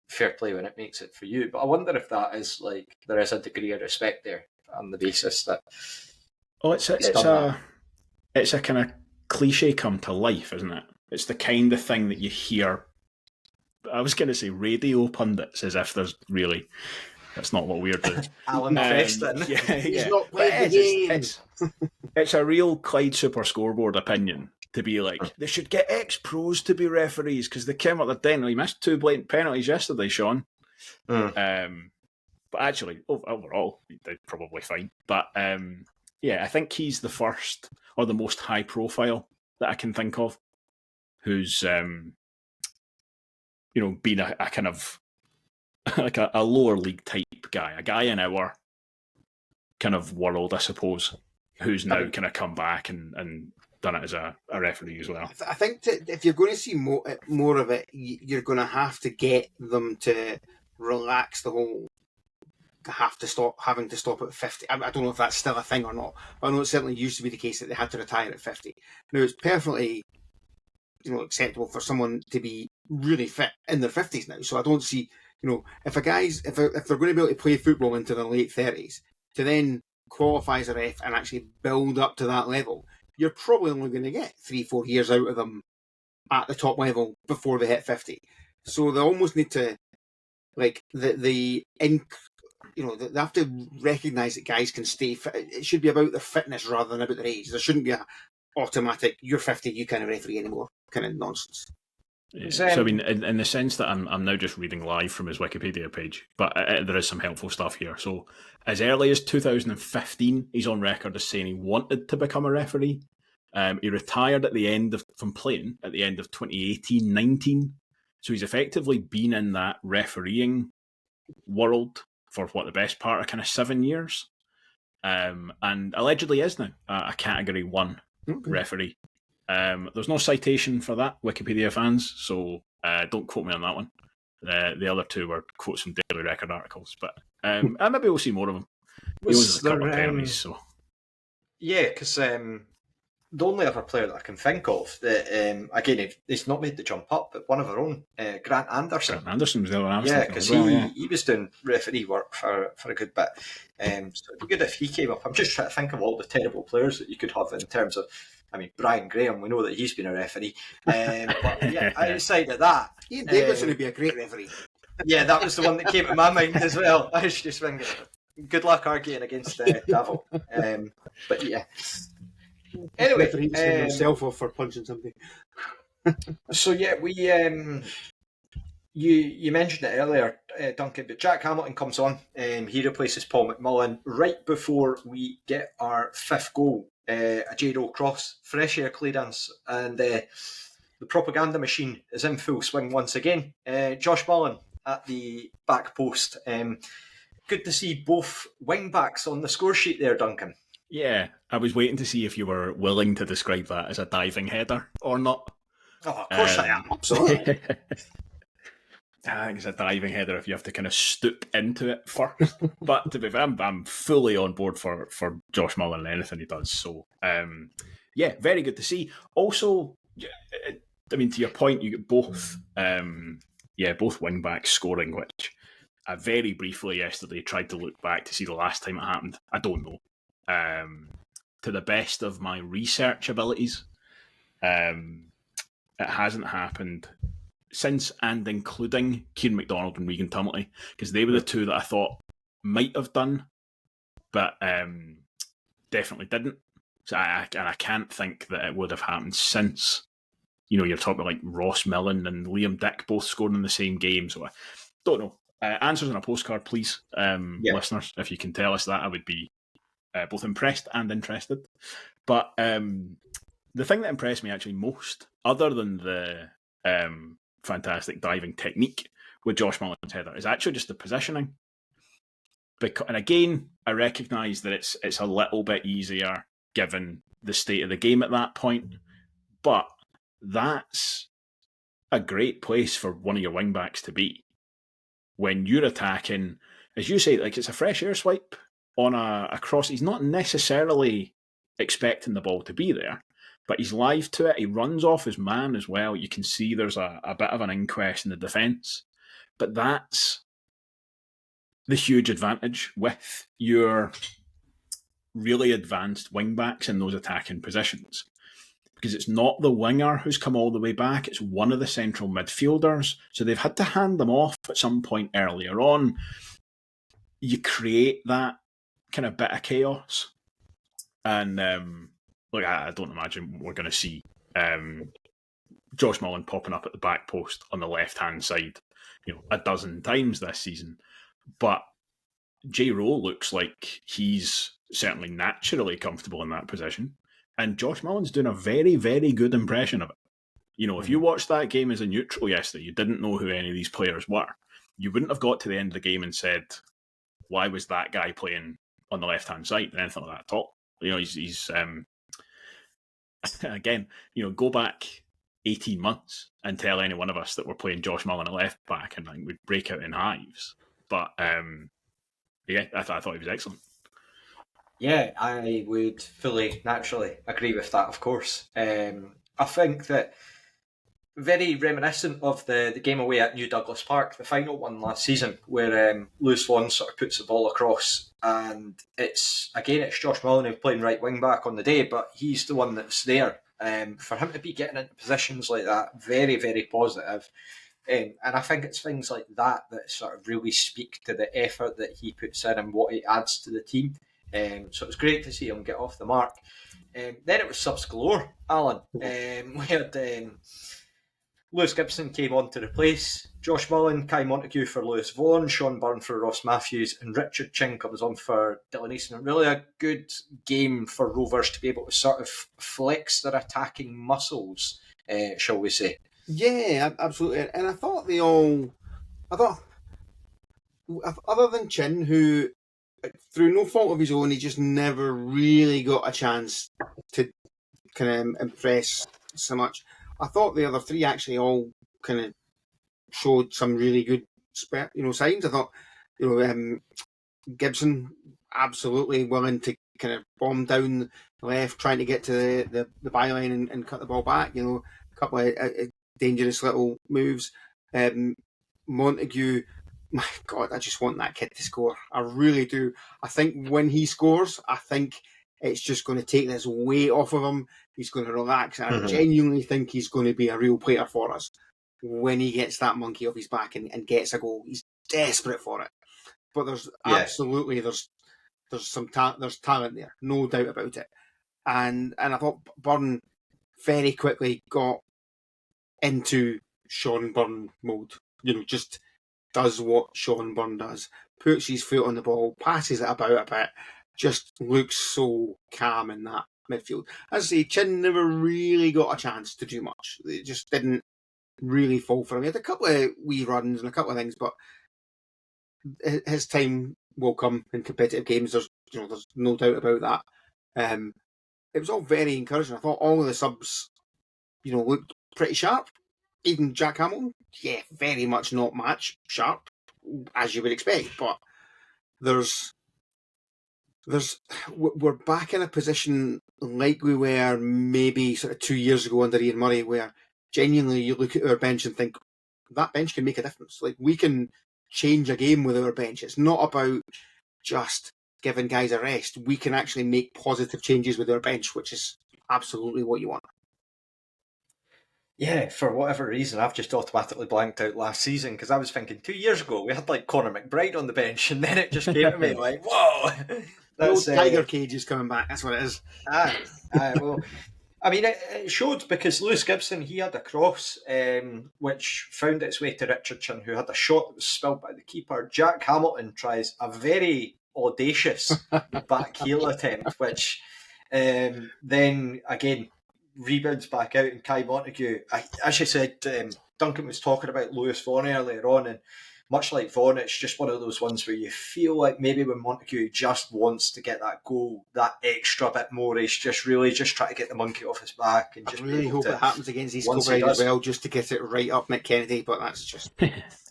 fair play when it makes it for you. But I wonder if that is there is a degree of respect there on the basis that. Oh, it's a kind of cliche come to life, isn't it? It's the kind of thing that you hear. I was going to say radio pundits, as if there's really. That's not what we're doing. Alan Preston. He's not playing the game. It's a real Clyde Super Scoreboard opinion to be like, they should get ex-pros to be referees because they came up the den. He missed 2 blatant penalties yesterday, Sean. But actually, overall, he did probably fine. But I think he's the first or the most high profile that I can think of who's, been a kind of like a lower league type guy, a guy in our kind of world, I suppose, who's now kind of come back and done it as a referee as well. I think if you're going to see more of it, you're going to have to get them to relax the whole having to stop at 50. I don't know if that's still a thing or not, but I know it certainly used to be the case that they had to retire at 50. Now, it's perfectly acceptable for someone to be really fit in their 50s now, so I don't see, if they're going to be able to play football into their late 30s, to then qualify as a ref and actually build up to that level, you're probably only going to get 3-4 years out of them at the top level before they hit 50. So they almost need to, they have to recognise that guys can stay fit. It should be about their fitness rather than about their age. There shouldn't be a automatic, you're 50, you can't referee anymore kind of nonsense. Yeah. So I mean, in the sense that I'm now just reading live from his Wikipedia page, but there is some helpful stuff here. So as early as 2015, he's on record as saying he wanted to become a referee. He retired from playing at the end of 2018-19. So he's effectively been in that refereeing world for the best part of kind of 7 years, and allegedly is now a Category 1 referee. There's no citation for that, Wikipedia fans, so don't quote me on that one. The other two were quotes from Daily Record articles, but maybe we'll see more of them. He owns a couple of penalties, so. Yeah, because the only other player that I can think of that, again, he's not made the jump up, but one of our own, Grant Anderson. Grant Anderson was the other Yeah, because he was doing referee work for a good bit. So it'd be good if he came up. I'm just trying to think of all the terrible players that you could have in terms of, Brian Graham, we know that he's been a referee. But yeah, outside of that... Ian Davidson would be a great referee. Yeah, that was the one that came to my mind as well. I was just thinking, good luck arguing against Davil. But yeah. Anyway, yourself off for punching something. So yeah, we you mentioned it earlier, Duncan, but Jack Hamilton comes on. He replaces Paul McMullen right before we get our 5th goal. A Jai Rowe cross, fresh air clearance, and the propaganda machine is in full swing once again. Josh Mullin at the back post. Good to see both wing backs on the score sheet there, Duncan. Yeah, I was waiting to see if you were willing to describe that as a diving header or not. Oh, of course I am, absolutely. I think it's a diving header if you have to kind of stoop into it first. But to be fair, I'm fully on board for Josh Mullin and anything he does. So, yeah, very good to see. Also, to your point, you get both wing backs scoring, which I very briefly yesterday tried to look back to see the last time it happened. I don't know. To the best of my research abilities, it hasn't happened since and including Kieran McDonald and Regan Tumley, because they were the two that I thought might have done, but definitely didn't. So I can't think that it would have happened since. You're talking about like Ross Millen and Liam Dick both scoring in the same game. So I don't know. Answers on a postcard, please, listeners. If you can tell us that, I would be both impressed and interested. But the thing that impressed me actually most, other than the fantastic diving technique with Josh Mullin's header, is actually just the positioning. And again, I recognise that it's a little bit easier given the state of the game at that point, but that's a great place for one of your wing-backs to be. When you're attacking, as you say, like it's a fresh air swipe on a cross. He's not necessarily expecting the ball to be there, but he's live to it. He runs off his man as well. You can see there's a bit of an inquest in the defence. But that's the huge advantage with your really advanced wing-backs in those attacking positions. Because it's not the winger who's come all the way back, it's one of the central midfielders. So they've had to hand them off at some point earlier on. You create that kind of bit of chaos. And look, I don't imagine we're going to see Josh Mullin popping up at the back post on the left-hand side, a dozen times this season. But Jai Rowe looks like he's certainly naturally comfortable in that position. And Josh Mullin's doing a very, very good impression of it. If you watched that game as a neutral yesterday, you didn't know who any of these players were. You wouldn't have got to the end of the game and said, why was that guy playing on the left-hand side? And anything like that at all. He's again, go back 18 months and tell any one of us that we're playing Josh Mullin at left back and we'd break out in hives. But I thought he was excellent. Yeah, I would fully, naturally agree with that, of course. I think that very reminiscent of the game away at New Douglas Park, the final one last season, where Lewis Vaughan sort of puts the ball across, and it's Josh Mullin who's playing right wing back on the day, but he's the one that's there. For him to be getting into positions like that, very, very positive. And I think it's things like that sort of really speak to the effort that he puts in and what he adds to the team. So it was great to see him get off the mark. Then it was subs galore, Alan. We had Lewis Gibson came on to replace Josh Mullin, Kai Montague for Lewis Vaughan, Sean Byrne for Ross Matthews, and Richard Ching comes on for Dylan Easton. Really a good game for Rovers to be able to sort of flex their attacking muscles, shall we say. Yeah, absolutely. And I thought other than Chin, who through no fault of his own, he just never really got a chance to kind of impress so much. I thought the other three actually all kind of showed some really good signs. I thought Gibson absolutely willing to kind of bomb down the left, trying to get to the byline and cut the ball back. A couple of dangerous little moves. Montague, my God, I just want that kid to score. I really do. I think when he scores, I think it's just going to take this weight off of him. He's going to relax. And I genuinely think he's going to be a real player for us when he gets that monkey off his back and gets a goal. He's desperate for it. But there's some there's talent there, no doubt about it. And I thought Byrne very quickly got into Sean Byrne mode. Just does what Sean Byrne does, puts his foot on the ball, passes it about a bit, just looks so calm in that midfield. As I say, Chin never really got a chance to do much. It just didn't really fall for him. He had a couple of wee runs and a couple of things, but his time will come in competitive games. There's no doubt about that. It was all very encouraging. I thought all of the subs, looked pretty sharp. Even Jack Hamilton, yeah, very much not match sharp, as you would expect. But we're back in a position like we were maybe sort of 2 years ago under Ian Murray, where genuinely you look at our bench and think that bench can make a difference. Like we can change a game with our bench. It's not about just giving guys a rest. We can actually make positive changes with our bench, which is absolutely what you want. Yeah, for whatever reason, I've just automatically blanked out last season because I was thinking 2 years ago we had like Conor McBride on the bench, and then it just came to me like, whoa, The old tiger cage is coming back. That's what it is. Well, I mean, it showed because Lewis Gibson, he had a cross which found its way to Richardson, who had a shot that was spilled by the keeper. Jack Hamilton tries a very audacious back heel attempt, which then again rebounds back out, and Kai Montague, as you said, Duncan was talking about Lewis Vaughan earlier on, and much like Vaughan, it's just one of those ones where you feel like maybe when Montague just wants to get that goal, that extra bit more, he's just really just trying to get the monkey off his back. And just I really hope it happens against East Kilbride as well, just to get it right up Nick Kennedy, but that's just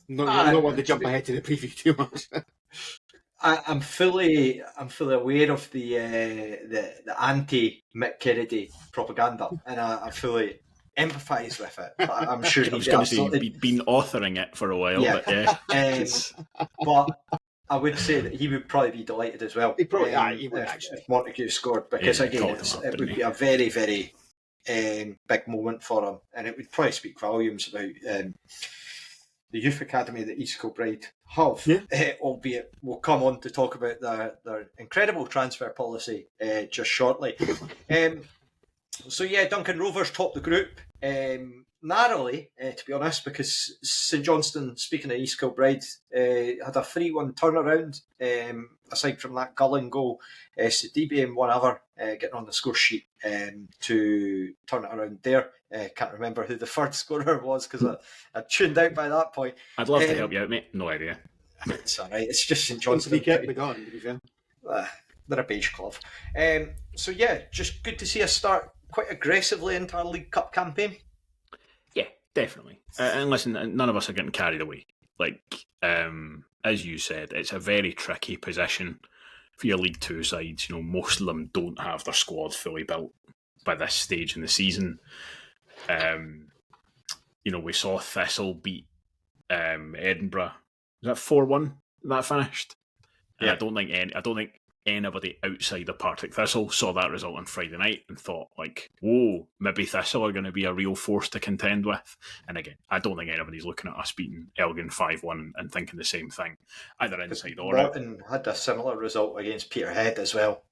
not want to jump ahead to the preview too much. I'm fully aware of the anti Mick Kennedy propaganda, and I fully empathise with it. But I'm sure I was going to say he'd been authoring it for a while, yeah. But yeah. But I would say that he would probably be delighted as well. He probably he would actually if Montague scored, because again it would be a very, very big moment for him, and it would probably speak volumes about the youth academy that East Kilbride have, albeit we'll come on to talk about their incredible transfer policy just shortly. So yeah, Duncan, Rovers topped the group narrowly, to be honest, because St Johnstone, speaking of East Kilbride, had a 3-1 turnaround. Aside from that Gullen goal, Sidibe and one other getting on the score sheet to turn it around there. Can't remember who the third scorer was because I tuned out by that point. I'd love to help you out, mate. No idea. It's all right. It's just St Johnstone. He kept the gun, to be fair. They're a beige club. So yeah, just good to see us start quite aggressively into our League Cup campaign. Yeah, definitely. And listen, none of us are getting carried away. Like, as you said, it's a very tricky position for your League Two sides. You know, most of them don't have their squad fully built by this stage in the season. You know, we saw Thistle beat Edinburgh. Was that 4-1 that finished? Yeah. I don't think anybody outside of Partick Thistle saw that result on Friday night and thought, like, whoa, maybe Thistle are going to be a real force to contend with. And again, I don't think anybody's looking at us beating Elgin 5-1 and thinking the same thing, either inside or out. Morton had a similar result against Peterhead as well.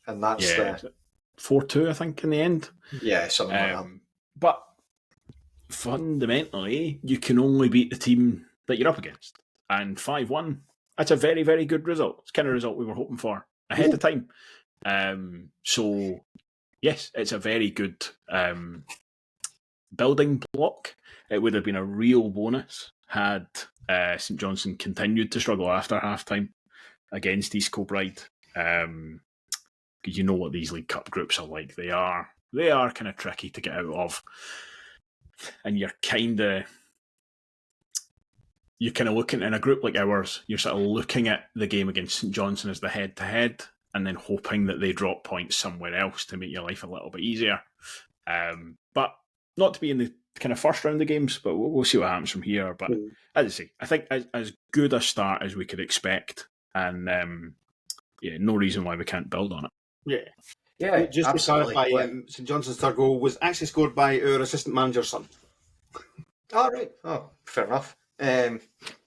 And that's 4-2, I think, in the end. Yeah, something like that. But fundamentally, you can only beat the team that you're up against. And 5-1, that's a very, very good result. It's the kind of result we were hoping for ahead of time. So, yes, it's a very good building block. It would have been a real bonus had St Johnstone continued to struggle after half-time against East Kilbride. Because you know what these League Cup groups are like. They are kind of tricky to get out of. And you're kind of looking in a group like ours, you're sort of looking at the game against St Johnstone as the head-to-head and then hoping that they drop points somewhere else to make your life a little bit easier. But not to be in the kind of first round of games, but we'll see what happens from here. But as I say, I think as good a start as we could expect, and no reason why we can't build on it. Yeah, just absolutely. To clarify, St Johnstone's third goal was actually scored by our assistant manager's son. Oh, right. Oh, fair enough.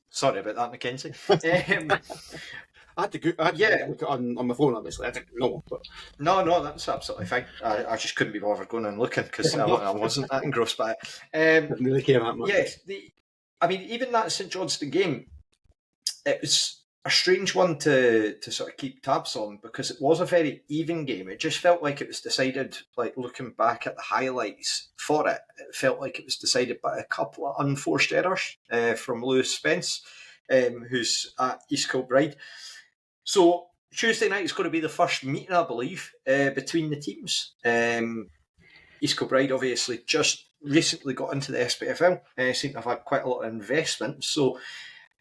Sorry about that, Mackenzie. I had to look it on my phone, obviously. I didn't know. But... No, that's absolutely fine. I just couldn't be bothered going and looking because I wasn't that engrossed by it. Didn't really care that much. Yes, even that St Johnstone game, it was a strange one to sort of keep tabs on because it was a very even game. It just felt like it was decided, like looking back at the highlights for it, it felt like it was decided by a couple of unforced errors from Lewis Spence, who's at East Kilbride. So Tuesday night is going to be the first meeting, I believe, between the teams. East Kilbride obviously just recently got into the SPFL, seem to have had quite a lot of investment. So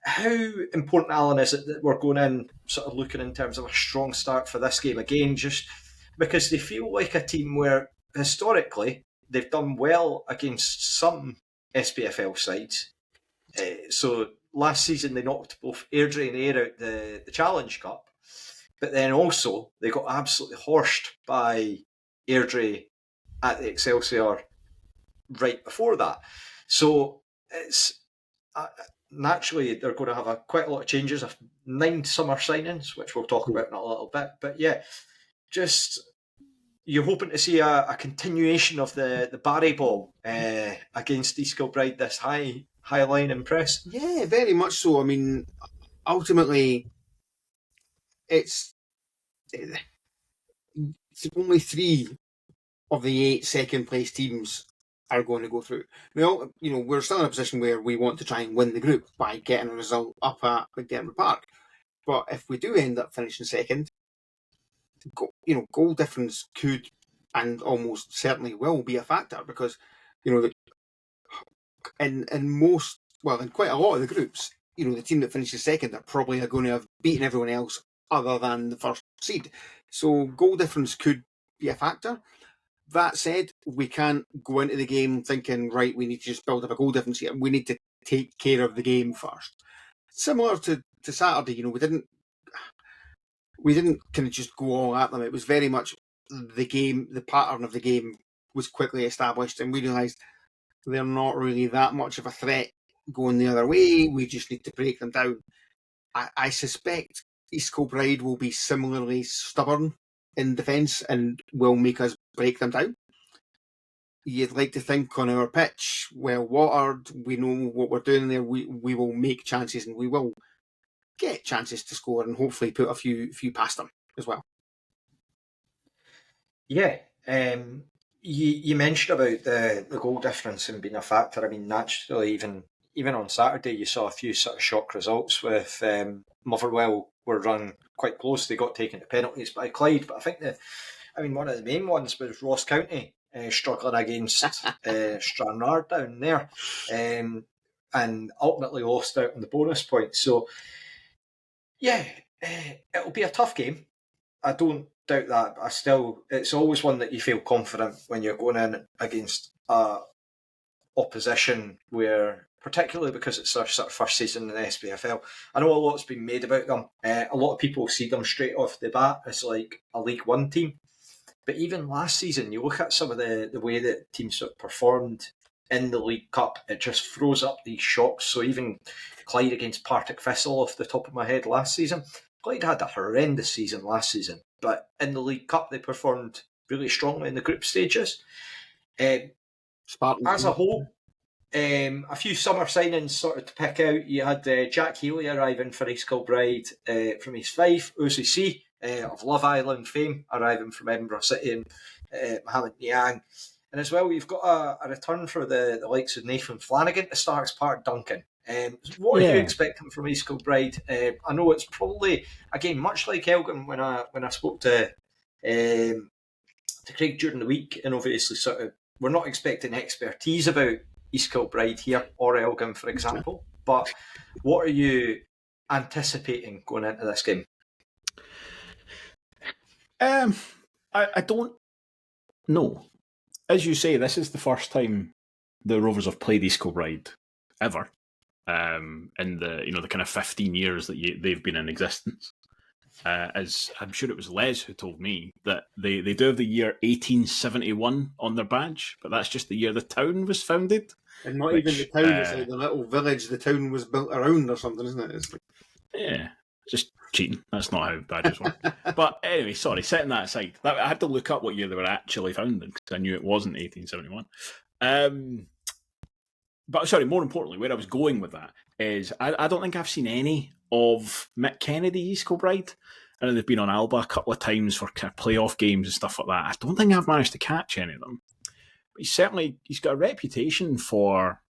how important, Allan, is it that we're going in sort of looking in terms of a strong start for this game again, just because they feel like a team where historically they've done well against some SPFL sides. So last season they knocked both Airdrie and Ayr out the Challenge Cup, but then also they got absolutely horsed by Airdrie at the Excelsior right before that. So it's naturally they're going to have quite a lot of changes, 9 summer signings, which we'll talk about in a little bit. But yeah, just you're hoping to see a continuation of the Barry ball against East Kilbride, this high line and press. Yeah, very much so. I mean, ultimately, it's only 3 of the 8 second place teams are going to go through. We're still in a position where we want to try and win the group by getting a result up at McDermott Park. But if we do end up finishing second, goal difference could and almost certainly will be a factor, because in quite a lot of the groups, the team that finishes second are probably going to have beaten everyone else other than the first seed. So goal difference could be a factor. That said, we can't go into the game thinking, right, we need to just build up a goal difference here. We need to take care of the game first. Similar to Saturday, we didn't kind of just go all at them. It was very much the game, the pattern of the game was quickly established, and we realised they're not really that much of a threat going the other way. We just need to break them down. I suspect East Kilbride will be similarly stubborn in defence and will make us break them down. You'd like to think on our pitch, well watered, we know what we're doing there, we will make chances, and we will get chances to score and hopefully put a few past them as well. Yeah, you mentioned about the goal difference and being a factor. I mean, naturally, even on Saturday, you saw a few sort of shock results with Motherwell were run quite close. They got taken to penalties by Clyde, but I think one of the main ones was Ross County struggling against Stranraer down there, and ultimately lost out on the bonus points. So, yeah, it'll be a tough game. I don't doubt that. It's always one that you feel confident when you're going in against opposition, where, particularly because it's their sort of first season in the SPFL, I know a lot's been made about them. A lot of people see them straight off the bat as like a League One team. But even last season, you look at some of the way that teams sort of performed in the League Cup, it just throws up these shocks. So even Clyde against Partick Thistle off the top of my head last season, Clyde had a horrendous season last season, but in the League Cup they performed really strongly in the group stages. As a whole, a few summer signings sort of to pick out. You had Jack Healy arriving for East Kilbride from East Fife, OCC of Love Island fame arriving from Edinburgh City, and Mohamed Niang. And as well, you've got a return for the likes of Nathan Flanagan to start as part of Duncan. What are you expecting from East Kilbride? I know it's probably, again, much like Elgin when I spoke to Craig during the week, and obviously sort of we're not expecting expertise about East Kilbride here or Elgin, for example. But what are you anticipating going into this game? I don't know. As you say, this is the first time the Rovers have played East Kilbride ever. In the kind of 15 years that they've been in existence. As I'm sure it was Les who told me that they do have the year 1871 on their badge, but that's just the year the town was founded. And not even the town, it's like the little village the town was built around or something, isn't it? Yeah, just cheating. That's not how badges work. But anyway, sorry, setting that aside, I had to look up what year they were actually founded because I knew it wasn't 1871. But sorry, more importantly, where I was going with that is I don't think I've seen any of Mick Kennedy, East Kilbride. I know they've been on Alba a couple of times for kind of playoff games and stuff like that. I don't think I've managed to catch any of them. But he's got a reputation for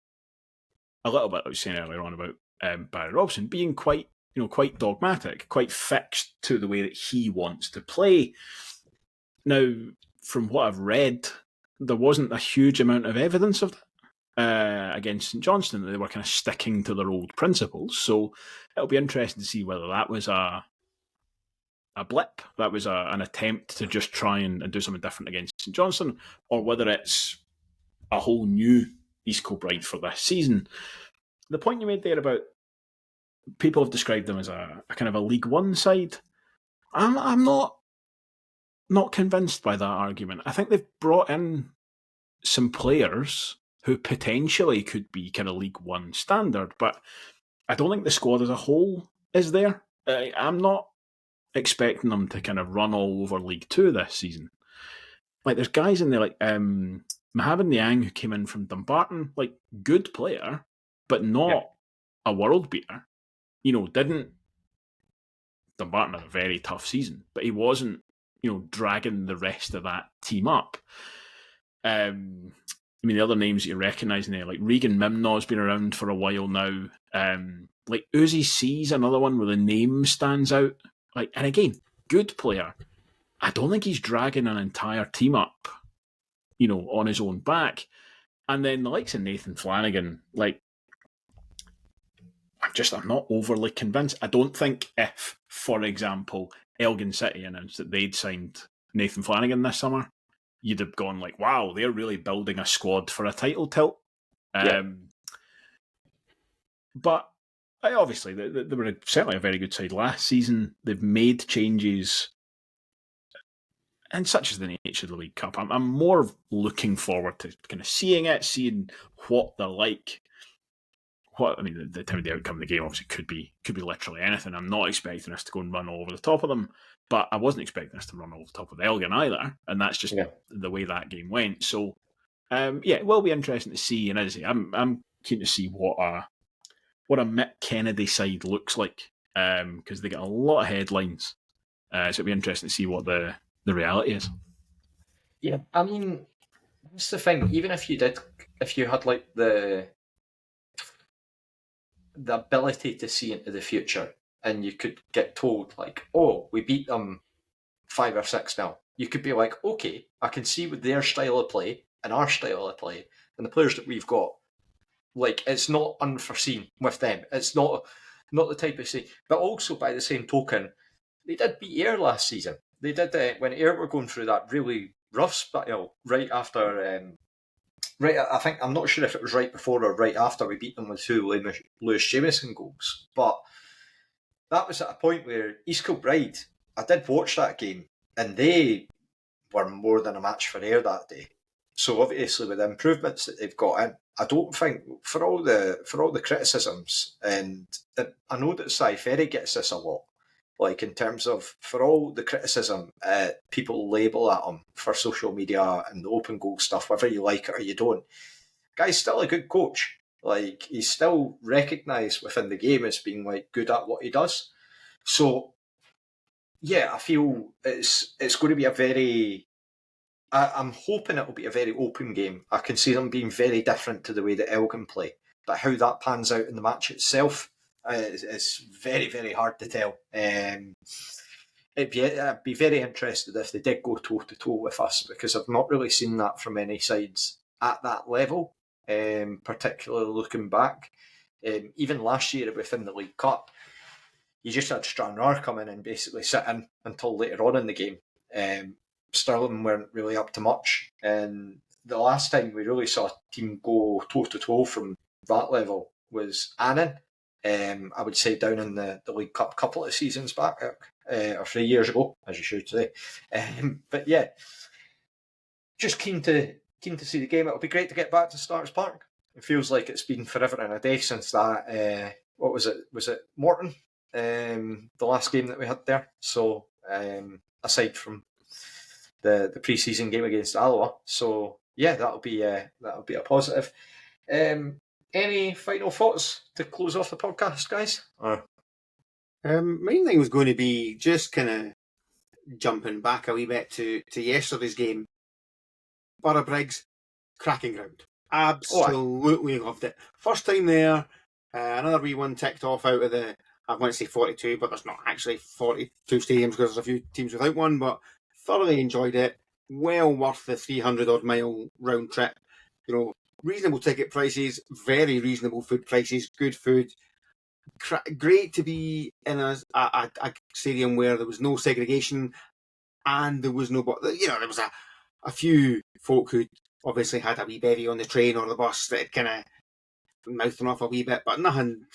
a little bit, like I was saying earlier on about Barry Robson, being quite dogmatic, quite fixed to the way that he wants to play. Now, from what I've read, there wasn't a huge amount of evidence of that. Against St Johnstone, they were kind of sticking to their old principles. So it'll be interesting to see whether that was a blip, that was an attempt to just try and do something different against St Johnstone, or whether it's a whole new East Kilbride for this season. The point you made there about people have described them as a kind of a League One side. I'm not convinced by that argument. I think they've brought in some players who potentially could be kind of League One standard, but I don't think the squad as a whole is there. I'm not expecting them to kind of run all over League Two this season. Like, there's guys in there like Mohamed Niang, who came in from Dumbarton, like, good player, but not a world beater. Didn't Dumbarton had a very tough season, but he wasn't, dragging the rest of that team up. The other names that you recognise in there, like Regan Mimnau's been around for a while now. Like Uzi C's another one where the name stands out. Like, and again, good player. I don't think he's dragging an entire team up, on his own back. And then the likes of Nathan Flanagan, like, I'm not overly convinced. I don't think if, for example, Elgin City announced that they'd signed Nathan Flanagan this summer, you'd have gone like, wow, they're really building a squad for a title tilt. But obviously, they were certainly a very good side last season. They've made changes, and such is the nature of the League Cup. I'm more looking forward to kind of seeing what they're like. The time of the outcome of the game obviously could be literally anything. I'm not expecting us to go and run all over the top of them, but I wasn't expecting us to run over the top of Elgin either, and that's just the way that game went. So, it will be interesting to see. And as I say, I'm keen to see what a Mick Kennedy side looks like, because they get a lot of headlines. So it'll be interesting to see what the reality is. Yeah, I mean, that's the thing. Even if you had like the ability to see into the future, and you could get told like, oh, we beat them 5 or 6-0, you could be like, okay, I can see with their style of play and our style of play and the players that we've got, like, it's not unforeseen with them. It's not the type of say. But also, by the same token, they did beat Ayr last season. They did when Ayr were going through that really rough spell right after. I think, I'm not sure if it was right before or right after we beat them with 2 Lewis Jameson goals. But that was at a point where East Kilbride, I did watch that game, and they were more than a match for Ayr that day. So obviously, with the improvements that they've got in, I don't think, for all the criticisms, and I know that Cy Ferry gets this a lot, like in terms of, for all the criticism people label at him for social media and the open goal stuff, whether you like it or you don't, guy's still a good coach. Like, he's still recognised within the game as being like good at what he does. So yeah, I feel it's going to be a very. I'm hoping it will be a very open game. I can see them being very different to the way that Elgin play, but how that pans out in the match itself is very, very hard to tell. I'd be very interested if they did go toe-to-toe with us, because I've not really seen that from any sides at that level, particularly looking back. Even last year within the League Cup, you just had Stranraer come in and basically sit in until later on in the game. Stirling weren't really up to much, and the last time we really saw a team go toe-to-toe from that level was Annan. I would say down in the League Cup a couple of seasons back, or 3 years ago, as you should say. But yeah, just keen to see the game. It'll be great to get back to Starks Park. It feels like it's been forever and a day since that. What was it? Was it Morton? The last game that we had there. So aside from the pre-season game against Alloa, so yeah, that'll be a positive. Any final thoughts to close off the podcast, guys? Main thing was going to be just kind of jumping back a wee bit to yesterday's game. Borough Briggs, cracking ground. Absolutely loved it. First time there, another wee one ticked off out of the, I want to say 42, but there's not actually 42 stadiums because there's a few teams without one, but thoroughly enjoyed it. Well worth the 300 odd mile round trip. Reasonable ticket prices, very reasonable food prices, good food. Great to be in a stadium where there was no segregation and there was no, there was a few folk who obviously had a wee bevy on the train or the bus that kind of mouthing off a wee bit, but nothing.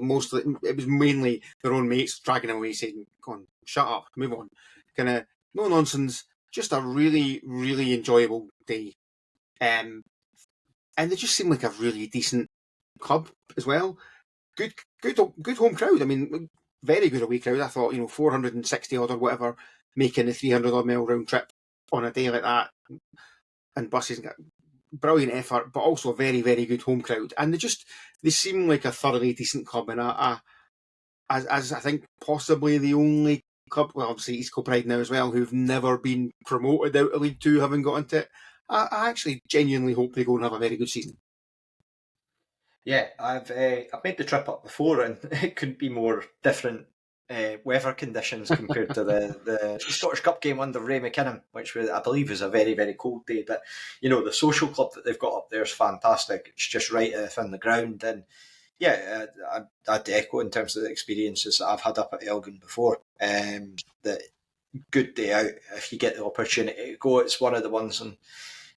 Mostly it was mainly their own mates dragging them away, saying, "Go on, shut up, move on." Kind of no nonsense. Just a really, really enjoyable day. And they just seem like a really decent club as well. Good home crowd. I mean, very good away crowd. I thought, 460 odd or whatever, making the 300 odd mile round trip on a day like that, and buses, brilliant effort, but also a very, very good home crowd. And they seem like a thoroughly decent club, and as I think possibly the only club, well, obviously East Kilbride now as well, who've never been promoted out of League Two, having got into it. I actually genuinely hope they go and have a very good season. Yeah, I've made the trip up before, and it couldn't be more different weather conditions compared to the Scottish Cup game under Ray McKinnon, which I believe was a very, very cold day. But the social club that they've got up there is fantastic. It's just right in the ground, and yeah, I'd echo in terms of the experiences that I've had up at Elgin before. That good day out if you get the opportunity to go. It's one of the ones, and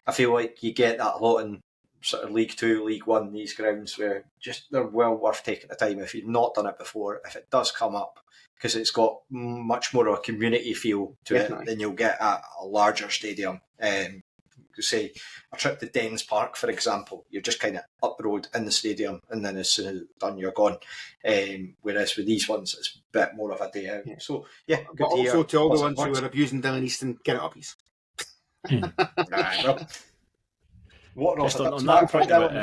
I feel like you get that a lot in sort of League Two, League One, these grounds where they're well worth taking the time if you've not done it before, if it does come up, because it's got much more of a community feel to it than you'll get at a larger stadium. Say a trip to Dens Park, for example, you're just kind of up the road in the stadium, and then as soon as it's done, you're gone. Whereas with these ones, it's a bit more of a day out. Yeah. So yeah, but also to all the ones who are abusing Dylan Easton, get it up, please. Just on that point about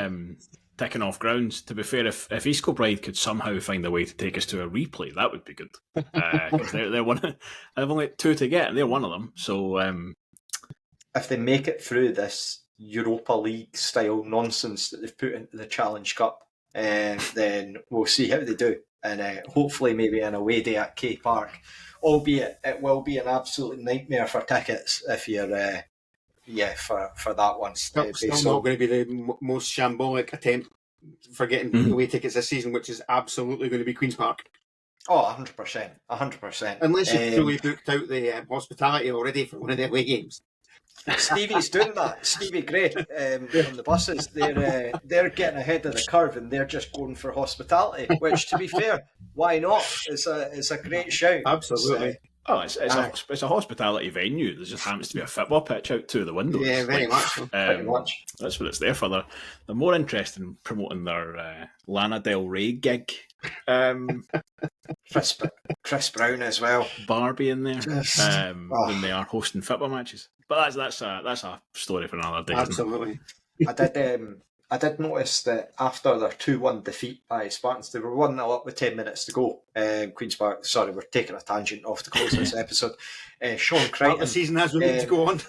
ticking off grounds, to be fair, if East Kilbride could somehow find a way to take us to a replay, that would be good. Because they're one. I've only 2 to get, and they're one of them. So if they make it through this Europa League style nonsense that they've put into the Challenge Cup, then we'll see how they do, and hopefully maybe an away day at K Park. Albeit it will be an absolute nightmare for tickets if you're. For that one. Still not going to be the most shambolic attempt for getting away tickets this season, which is absolutely going to be Queen's Park. Oh, 100%. 100%. Unless you've fully booked out the hospitality already for one of the away games. Stevie's doing that. Stevie Gray on the buses. They're getting ahead of the curve, and they're just going for hospitality. Which, to be fair, why not? It's a great shout. Absolutely. It's a hospitality venue. There just happens to be a football pitch out two of the windows. Yeah, very much. Very much. That's what it's there for. They're more interested in promoting their Lana Del Rey gig. Chris Brown as well. Barbie in there when they are hosting football matches. But that's a story for another day. Absolutely. I did notice that after their 2-1 defeat by Spartans, they were 1-0 up with 10 minutes to go. Queen's Park, sorry, we're taking a tangent off to close this episode. Sean Crichton. The season has room to go on.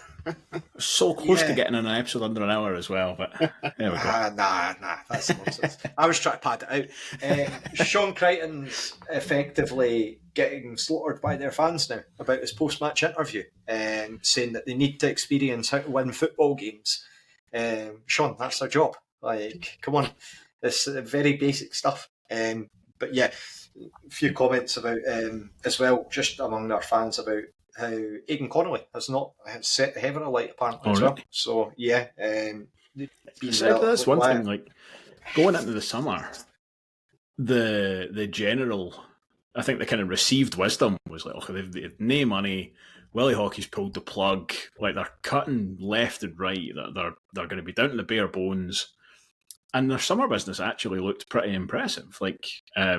So close to getting in an episode under an hour as well, but there we go. Nah, that's nonsense. I was trying to pad it out. Sean Crichton's effectively getting slaughtered by their fans now about his post-match interview, saying that they need to experience how to win football games. Sean, that's their job. Like, come on, it's very basic stuff. But yeah, a few comments about as well, just among their fans, about how Aidan Connolly has not set the heaven alight apparently as well. So yeah, that's one thing. Like going into the summer, the general, I think the kind of received wisdom was like, okay, they've no money. Willie Hockey's pulled the plug. Like they're cutting left and right. They're going to be down to the bare bones. And their summer business actually looked pretty impressive. Like I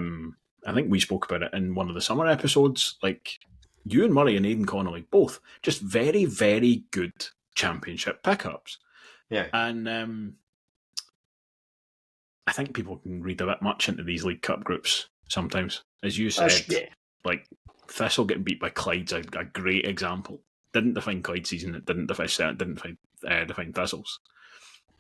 think we spoke about it in one of the summer episodes. Like Ewan Murray and Aidan Connolly, both just very, very good championship pickups. Yeah, and I think people can read a bit much into these League Cup groups sometimes, as you said. Like Thistle getting beat by Clyde's a great example. Didn't define Clyde's season. It didn't define Thistle's.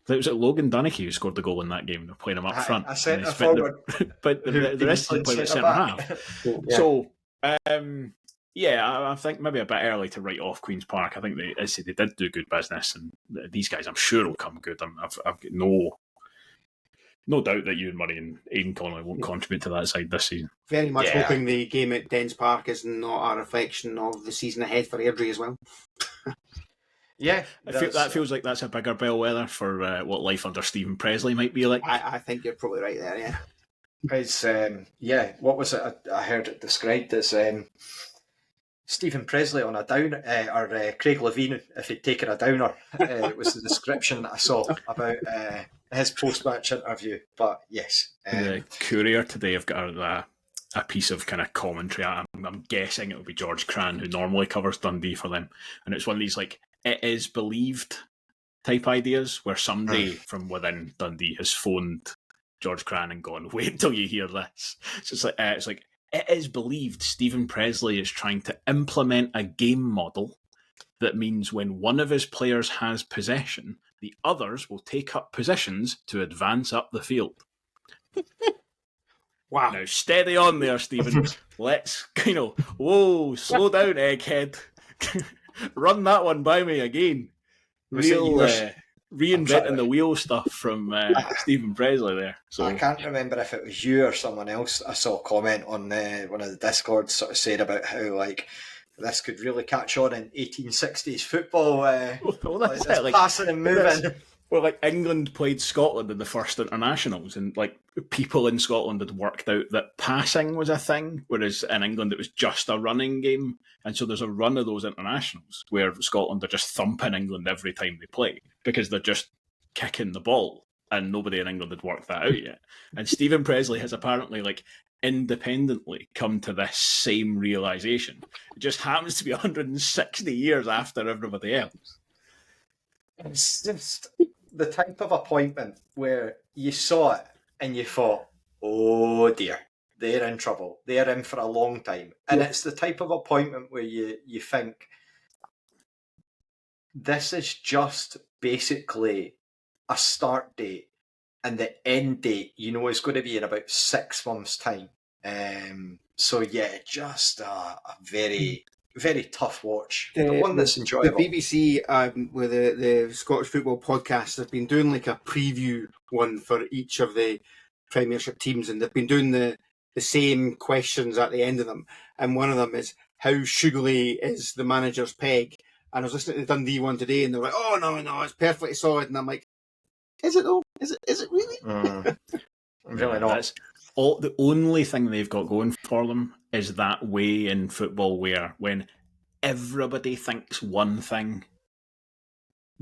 It was Logan Dunnicky who scored the goal in that game. They're playing him up front. I said forward. But the rest of the play was centre half. Yeah. So, I think maybe a bit early to write off Queen's Park. I think they did do good business, and these guys I'm sure will come good. I've got no doubt that Ewan Murray and Aidan Connolly won't contribute to that side this season. Very much hoping the game at Dens Park is not a reflection of the season ahead for Airdrie as well. Yeah, That feels like that's a bigger bellwether for what life under Stephen Presley might be like. I think you're probably right there, yeah. It's, what was it? I heard it described as Stephen Presley on a downer, or Craig Levein if he'd taken a downer. It was the description that I saw about his post-match interview. But yes. The Courier today have got a piece of kind of commentary. I'm guessing it'll be George Cran, who normally covers Dundee for them. And it's one of these, like, it is believed type ideas where somebody from within Dundee has phoned George Cran and gone, wait till you hear this. So it's like it is believed Stephen Presley is trying to implement a game model that means when one of his players has possession, the others will take up positions to advance up the field. Wow. Now, steady on there, Stephen. Let's, whoa, slow down, egghead. Run that one by me again. Reinventing the wheel stuff from Stephen Presley there. So I can't remember if it was you or someone else. I saw a comment on one of the Discords sort of said about how, like, this could really catch on in 1860s football. That's it. Like, passing and moving. Well, like, England played Scotland in the first internationals, and like people in Scotland had worked out that passing was a thing, whereas in England it was just a running game. And so there's a run of those internationals where Scotland are just thumping England every time they play because they're just kicking the ball, and nobody in England had worked that out yet. And Stephen Presley has apparently, like, independently come to this same realisation. It just happens to be 160 years after everybody else. It's just the type of appointment where you saw it and you thought, oh dear, they're in trouble. They're in for a long time. And it's the type of appointment where you think, this is just basically a start date, and the end date, is going to be in about 6 months' time. So yeah, just a very, very tough watch. The one that's enjoyable. The BBC, with the Scottish Football Podcast, have been doing like a preview one for each of the Premiership teams, and they've been doing the same questions at the end of them. And one of them is, how sugary is the manager's peg? And I was listening to the Dundee one today, and they're like, oh, no, it's perfectly solid. And I'm like, is it though? Is it really? Really not. That's the only thing they've got going for them is that way in football where when everybody thinks one thing,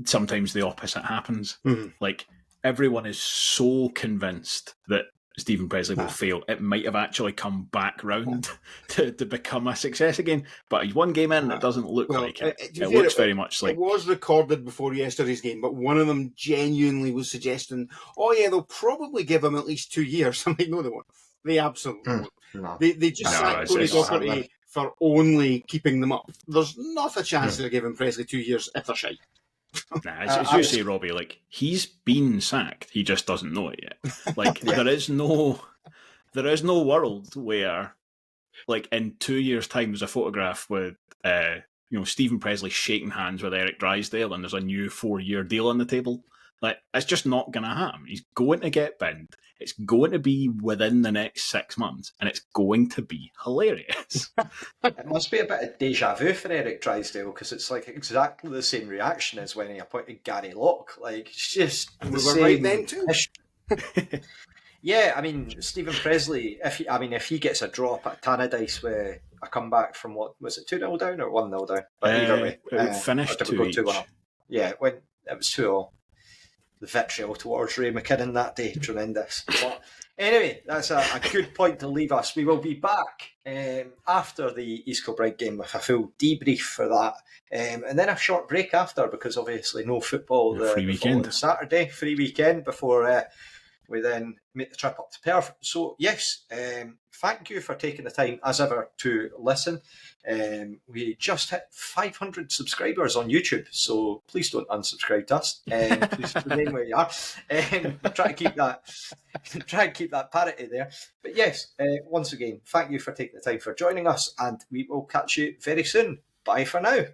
sometimes the opposite happens. Mm-hmm. Like, everyone is so convinced that Stephen Presley will fail, it might have actually come back round to become a success again. But he's one game in, and it doesn't look like it. It looks very much like... It was recorded before yesterday's game, but one of them genuinely was suggesting, oh yeah, they'll probably give him at least 2 years. I'm like, no, they won't. They absolutely won't. No. They just sacked Tony Docherty for only keeping them up. There's not a chance they're giving Presley 2 years if they're shite. Nah, as you say, Robbie, like, he's been sacked. He just doesn't know it yet. Like, there is no world where, like, in 2 years' time, there's a photograph with, Stephen Presley shaking hands with Eric Drysdale, and there's a new 4-year deal on the table. Like, it's just not going to happen. He's going to get binned. It's going to be within the next 6 months, and it's going to be hilarious. It must be a bit of deja vu for Eric Drysdale, because it's like exactly the same reaction as when he appointed Gary Locke. Like, it's just we were right then too. Yeah, I mean, Stephen Presley, if he gets a drop at Tannadice with a comeback from, what was it, 2-0 down or 1-0 down? But either way, it finished 2-1. Yeah, when it was 2-0. The vitriol towards Ray McKinnon that day, tremendous. But anyway, that's a good point to leave us. We will be back after the East Kilbride game with a full debrief for that, and then a short break after, because obviously no football free weekend Saturday, free weekend before we then make the trip up to Perth. So yes, thank you for taking the time as ever to listen. We just hit 500 subscribers on YouTube, so please don't unsubscribe to us. Please remain where you are. Try and keep that parity there. But yes, once again, thank you for taking the time for joining us, and we will catch you very soon. Bye for now.